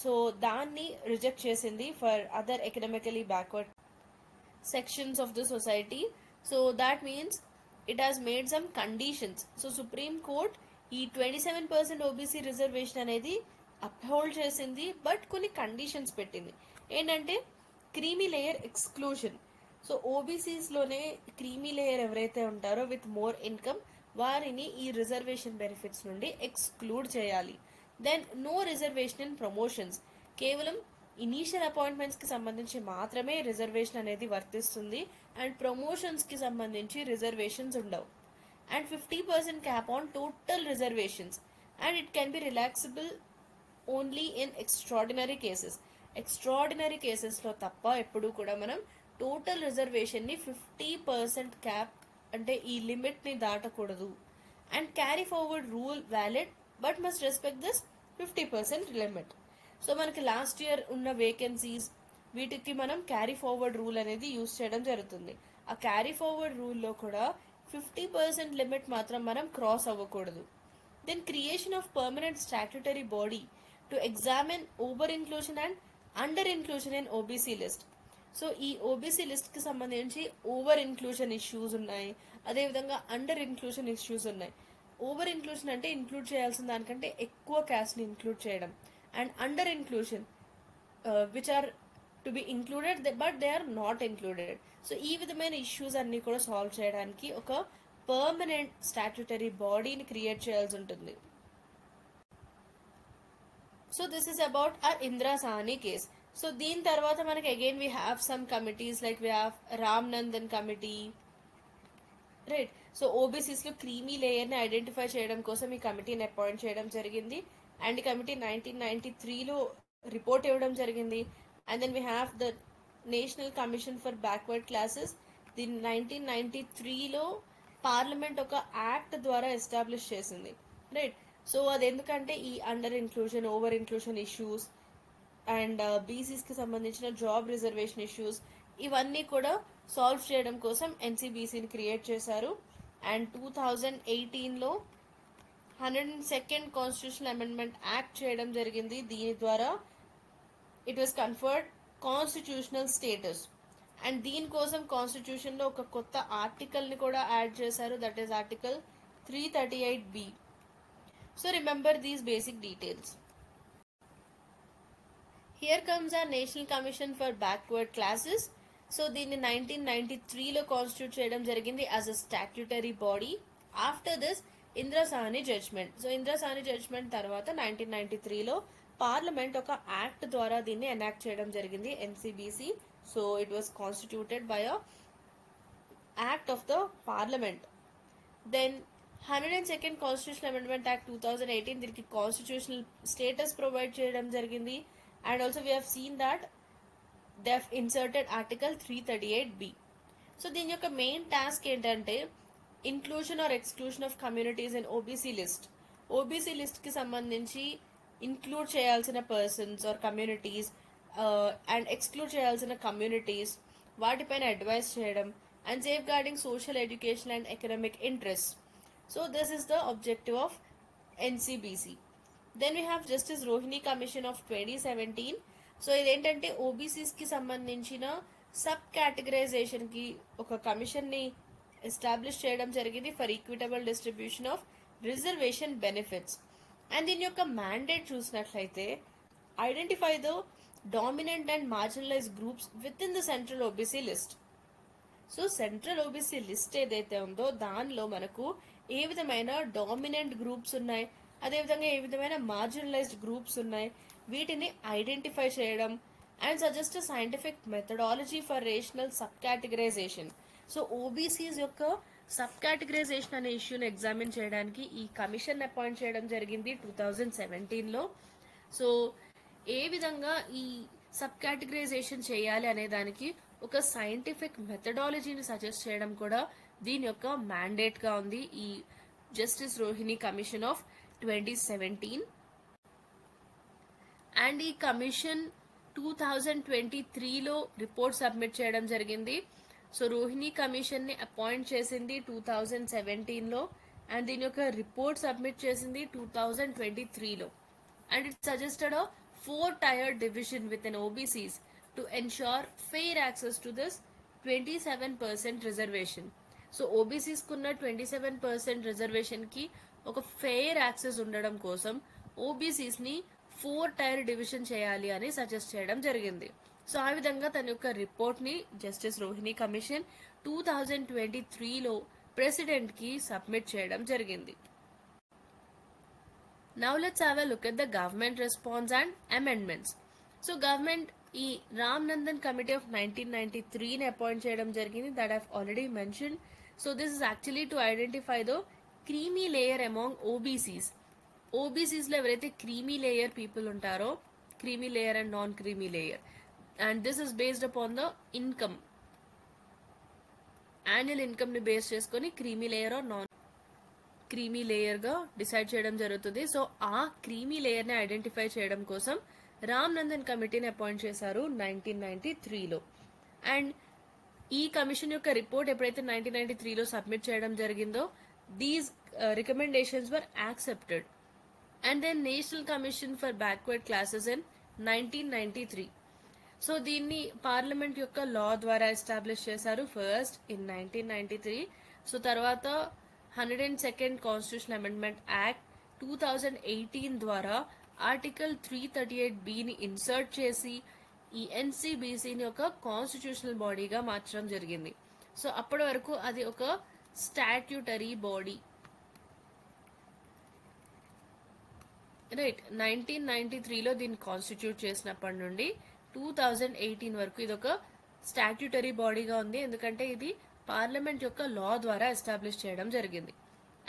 సో దాన్ని రిజెక్ట్ చేసింది for other economically backward sections of the society. So that means it has made some conditions. So Supreme Court ఈ 27% OBC reservation అనేది uphold చేసింది, but కొన్ని conditions పెట్టింది. ఏంటంటే క్రీమీ లేయర్ ఎక్స్క్లూషన్. సో ఓబీసీస్లోనే క్రీమీ లేయర్ ఎవరైతే ఉంటారో విత్ మోర్ ఇన్కమ్ వారిని ఈ రిజర్వేషన్ బెనిఫిట్స్ నుండి ఎక్స్క్లూడ్ చేయాలి. Then no reservation in promotions. కేవలం ఇనీషియల్ అపాయింట్మెంట్స్ కి సంబంధించి మాత్రమే రిజర్వేషన్ అనేది వర్తిస్తుంది, అండ్ ప్రమోషన్స్ కి సంబంధించి రిజర్వేషన్స్ ఉండవు. And 50% cap on total reservations, and it can B రిలాక్సిబుల్ only in extraordinary cases. Extraordinary కేసెస్లో తప్ప ఎప్పుడు కూడా మనం టోటల్ రిజర్వేషన్ని 50% క్యాప్ అంటే ఈ లిమిట్ని దాటకూడదు. And carry forward rule valid but must respect this 50% limit. So మనకి లాస్ట్ ఇయర్ ఉన్న వేకెన్సీస్ వీటికి మనం క్యారీ ఫార్వర్డ్ రూల్ అనేది యూస్ చేయడం జరుగుతుంది. ఆ క్యారీ ఫార్వర్డ్ రూల్లో కూడా 50% లిమిట్ మాత్రం మనం క్రాస్ అవ్వకూడదు. Then creation of permanent statutory body to examine over inclusion and under inclusion in OBC list. So ఈ ఓబీసీ లిస్ట్కి సంబంధించి ఓవర్ ఇన్క్లూషన్ ఇష్యూస్ ఉన్నాయి, అదేవిధంగా అండర్ ఇన్క్లూషన్ ఇష్యూస్ ఉన్నాయి. ఓవర్ ఇన్క్లూషన్ అంటే ఇంక్లూడ్ చేయాల్సిన దానికంటే ఎక్కువ క్యాస్ట్ని ఇంక్లూడ్ చేయడం, and under inclusion which are to be included but they are not included. So ఈ విధమైన ఇష్యూస్ అన్ని కూడా సాల్వ్ చేయడానికి ఒక పర్మనెంట్ స్టాట్యుటరీ బాడీని క్రియేట్ చేయాల్సి ఉంటుంది. So this is about our Indira Sawhney case. So దీని తర్వాత మనకి again we have some committees like we have Ramnandan committee, right. So ఓబీసీస్లో క్రీమీ లేయర్ని ఐడెంటిఫై చేయడం కోసం ఈ కమిటీని అపాయింట్ చేయడం జరిగింది. అండ్ ఈ కమిటీ 1993లో రిపోర్ట్ ఇవ్వడం జరిగింది. And then we have the national commission for backward classes. దీన్ని 1993లో పార్లమెంట్ ఒక యాక్ట్ ద్వారా ఎస్టాబ్లిష్ చేసింది, రైట్. సో అది ఎందుకంటే ఈ under inclusion, over inclusion issues and బీసీస్కి సంబంధించిన జాబ్ రిజర్వేషన్ ఇష్యూస్ ఇవన్నీ కూడా సాల్వ్ చేయడం కోసం ఎన్సీబీసీని క్రియేట్ చేశారు. అండ్ 2018లో 102nd కాన్స్టిట్యూషనల్ అమెండ్మెంట్ యాక్ట్ చేయడం జరిగింది. దీని ద్వారా it was conferred constitutional status. And దీనికోసం కాన్స్టిట్యూషన్లో ఒక కొత్త ఆర్టికల్ని కూడా యాడ్ చేశారు, that is article 338B. So remember these basic details. Here comes our national commission for backward classes. So దీన్ని 1993లో కాన్స్టిట్యూట్ చేయడం జరిగింది as a statutory body. After this Indira Sahni judgment. So Indira Sahni judgment తర్వాత 1993లో పార్లమెంట్ ఒక యాక్ట్ ద్వారా దీన్ని ఎనాక్ట్ చేయడం జరిగింది, NCBC. So it was constituted by a act of the parliament. Then 102nd constitutional amendment act 2018 దీనికి కాన్స్టిట్యూషనల్ స్టేటస్ ప్రొవైడ్ చేయడం జరిగింది. And also we have seen that they have inserted article 338B. So దీని యొక్క main task ఏంటంటే inclusion or exclusion of communities in OBC list. OBC లిస్ట్కి సంబంధించి include చేయాల్సిన persons or communities and exclude చేయాల్సిన communities వాటిపైన అడ్వైస్ చేయడం and safe guarding social education and economic interest. So this is the objective of NCBC. Then we have justice Rohini commission of 2017. So ఇదేంటంటే ఓబీసీస్కి సంబంధించిన sub కేటగరైజేషన్కి ఒక కమిషన్ని establish చేయడం జరిగింది for equitable distribution of reservation benefits. And దీని యొక్క mandate చూసినట్లయితే identify the dominant and marginalised groups with in the central OBC list. So central OBC list ఏదైతే ఉందో దానిలో మనకు ఏ విధమైన డామినెంట్ గ్రూప్స్ ఉన్నాయి, అదేవిధంగా ఏ విధమైన మార్జినలైజ్డ్ గ్రూప్స్ ఉన్నాయి, వీటిని ఐడెంటిఫై చేయడం and suggest scientific methodology for rational sub categorisation. So OBCs యొక్క సబ్ కేటగరైజేషన్ అనే ఇష్యూని ఎగ్జామిన్ చేయడానికి ఈ కమిషన్ అపాయింట్ చేయడం జరిగింది 2017లో. సో ఏ విధంగా ఈ సబ్ కేటగరైజేషన్ చేయాలి అనే దానికి ఒక సైంటిఫిక్ మెథడాలజీని సజెస్ట్ చేయడం కూడా దీని యొక్క మ్యాండేట్గా ఉంది ఈ justice Rohini commission of 2017. And ఈ కమిషన్ 2023లో రిపోర్ట్ సబ్మిట్ చేయడం జరిగింది. సో రోహిణి కమిషన్ని అపాయింట్ చేసింది 2017లో అండ్ దీని యొక్క రిపోర్ట్ సబ్మిట్ చేసింది 2023లో. And it suggested a 4-tier division within OBCs to ensure fair access to this 27% reservation. So OBCs కున్న 27% రిజర్వేషన్ కి ఒక ఫెయిర్ యాక్సెస్ ఉండడం కోసం ఓబీసీస్ ని 4-tier డివిజన్ చేయాలి అని సజెస్ట్ చేయడం జరిగింది. సో ఆ విధంగా తన యొక్క రిపోర్ట్ ని జస్టిస్ రోహిణి కమిషన్ 2023లో ప్రెసిడెంట్ కి సబ్మిట్ చేయడం జరిగింది. Now let's have a look at the government response and amendments. So government ఈ రామ్నందన్ కమిటీ ఆఫ్ 1993ని అపాయింట్ చేయడం జరిగింది, that I've already mentioned. So this is actually to identify the creamy layer among OBCs. OBCs లో ఎవరైతే creamy layer people ఉంటారో creamy layer and non-creamy layer, and this is based upon the income, annual income ని base చేసుకొని creamy layer or non creamy layer గా decide చేయడం జరుగుతుంది. So ఆ creamy layer ని ఐడెంటిఫై చేయడం కోసం రామ్ నందన్ కమిటీని అపాయింట్ చేశారు 1993లో. అండ్ ఈ కమిషన్ యొక్క రిపోర్ట్ ఎప్పుడైతే 1993లో సబ్మిట్ చేయడం జరిగిందో, these recommendations were accepted. And then national commission for backward classes in 1993. So దీన్ని పార్లమెంట్ యొక్క లా ద్వారా ఎస్టాబ్లిష్ చేశారు ఫస్ట్ ఇన్ 1993. సో తర్వాత 102nd కాన్స్టిట్యూషన్ అమెండ్మెంట్ యాక్ట్ 2018 ద్వారా ఆర్టికల్ 338(b)ని ఇన్సర్ట్ చేసి ఈ ఎన్సీబీసీని ఒక కాన్స్టిట్యూషనల్ బాడీగా మార్చడం జరిగింది. సో అప్పటి వరకు అది ఒక స్టాట్యూటరీ బాడీ. రైట్, 1993లో దీన్ని కాన్స్టిట్యూట్ చేసినప్పటి నుండి 2018 వరకు ఇది ఒక స్టాట్యూటరీ బాడీగా ఉంది, ఎందుకంటే ఇది పార్లమెంట్ యొక్క లా ద్వారా ఎస్టాబ్లిష్ చేయడం జరిగింది.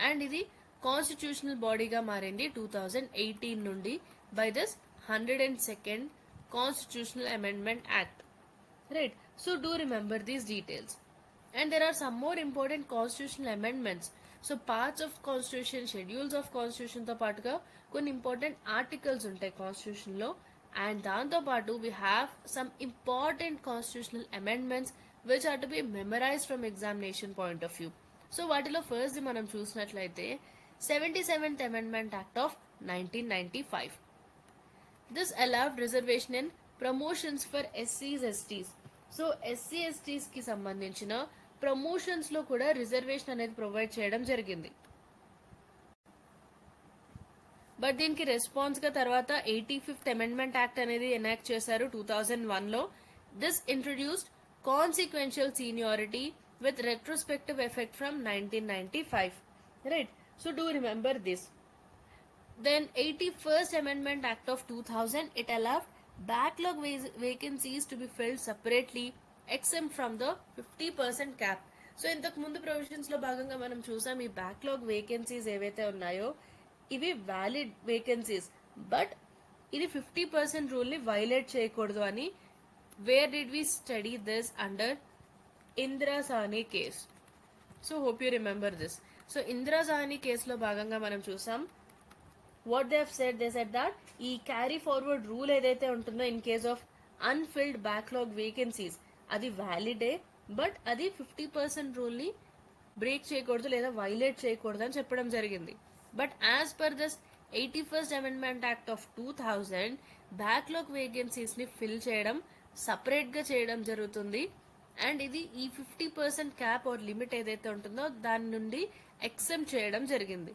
అండ్ ఇది కాన్స్టిట్యూషనల్ బాడీగా మారింది 2018 నుండి by this 102nd Constitutional Amendment Act. Right, so do remember these details. And there are some more important constitutional amendments. So parts of constitution, schedules of constitution తో పాటుగా కొన్ని important articles ఉంటాయి constitution లో, and దాంతో పాటు we have some important constitutional amendments which are to be memorized from examination point of view. So వాటిలో first మనం చూసినట్లయితే 77th Amendment Act of 1995. This allowed reservation in promotions for SCs, STs. So SC ఎస్టీస్ కి సంబంధించిన promotions లో కూడా reservation అనేది provide చేయడం జరిగింది. బట్ దీనికి రెస్పాన్స్ గా తర్వాత 85th Amendment Act అనేది ఎనాక్ట్ చేశారు 2001లో. This introduced consequential seniority with retrospective effect from 1995. Right, so do remember this. Then 81st Amendment Act of 2000, it allowed backlog vacancies to be filled separately exempt from the 50% cap. So ఇంతకు ముందు provisions లో భాగంగా మనం చూసాం ఈ backlog vacancies ఏవైతే ఉన్నాయో ఇవి వ్యాలిడ్ వేకెన్సీస్, బట్ ఇది 50% రూల్ ని వైలేట్ చేయకూడదు అని. Where did we study this under Indira Sawhney case. So hope you remember this. So Indira Sahni కేసులో భాగంగా మనం చూసాం what they have said. They said that ఈ క్యారీ ఫార్వర్డ్ రూల్ ఏదైతే ఉంటుందో in case of unfilled backlog vacancies అది వ్యాలిడే, బట్ అది 50% రూల్ ని బ్రేక్ చేయకూడదు లేదా వైలేట్ చేయకూడదు అని చెప్పడం జరిగింది. But as per this 81st Amendment Act of 2000 backlog vacancies ని ఫిల్ చేయడం సపరేట్ గా చేయడం జరుగుతుంది. అండ్ ఇది ఈ 50% క్యాప్ ఆర్ లిమిట్ ఏదైతే ఉంటుందో దాని నుండి ఎక్సెంప్ట్ చేయడం జరిగింది.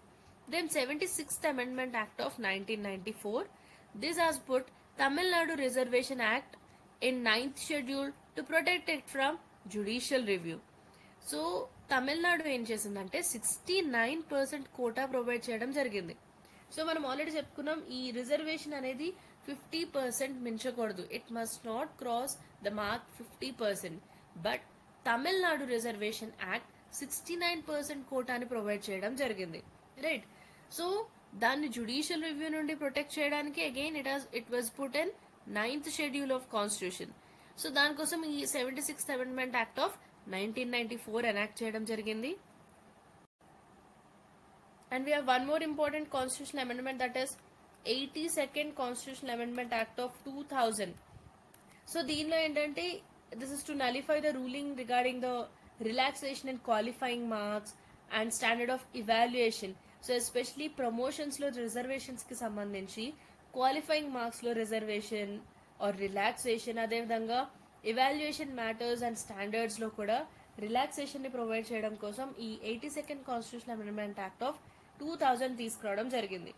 Then 76th Amendment Act of 1994. This has put Tamil Nadu Reservation Act in 9th schedule to protect it from judicial review. So Tamil Nadu ఏం చేసిందంటే 69% కోటా ప్రొవైడ్ చేయడం జరిగింది. సో మనం ఆల్రెడీ చెప్పుకున్నాం ఈ రిజర్వేషన్ అనేది 50% మించకూడదు, it must not cross the mark 50%. But Tamil Nadu reservation act 69% కోటాని ప్రొవైడ్ చేయడం జరిగింది. రైట్, సో దాన్ని జుడిషియల్ రివ్యూ నుండి ప్రొటెక్ట్ చేయడానికి again it was put in 9th schedule of constitution. So దానికోసం ఈ 76th Amendment Act of 1994 enact చేయడం జరిగింది. And we have one more important constitutional amendment, that is 82nd Constitutional Amendment Act of 2000. So దీనిలో ఏంటంటే this is to nullify the ruling regarding the relaxation in qualifying marks and standard of evaluation. So especially promotions లో reservations కి సంబంధించి qualifying marks లో reservation are relaxation, అదేవిధంగా evaluation matters and standards లో కూడా relaxation ని ప్రొవైడ్ చేయడం కోసం ఈ 82nd Constitutional Amendment Act of 2000 తీసుకురావడం జరిగింది.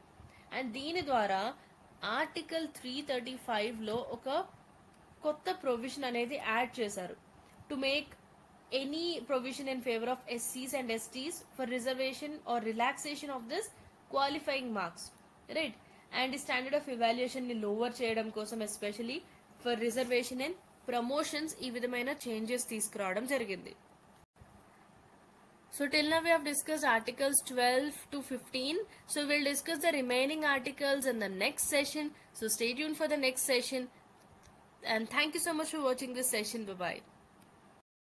అండ్ దీని ద్వారా ఆర్టికల్ 335 లో ఒక కొత్త ప్రొవిజన్ అనేది యాడ్ చేశారు to make any provision in favor of SCs and STs for reservation or relaxation of this qualifying marks, right? And the standard of evaluation ni lower చేయడం కోసం especially for reservation in promotions ఈ విధమైన changes తీసుకురావడం జరిగింది. So till now we have discussed articles 12 to 15. So we'll discuss the remaining articles in the next session. So stay tuned for the next session. And thank you so much for watching this session. Bye bye.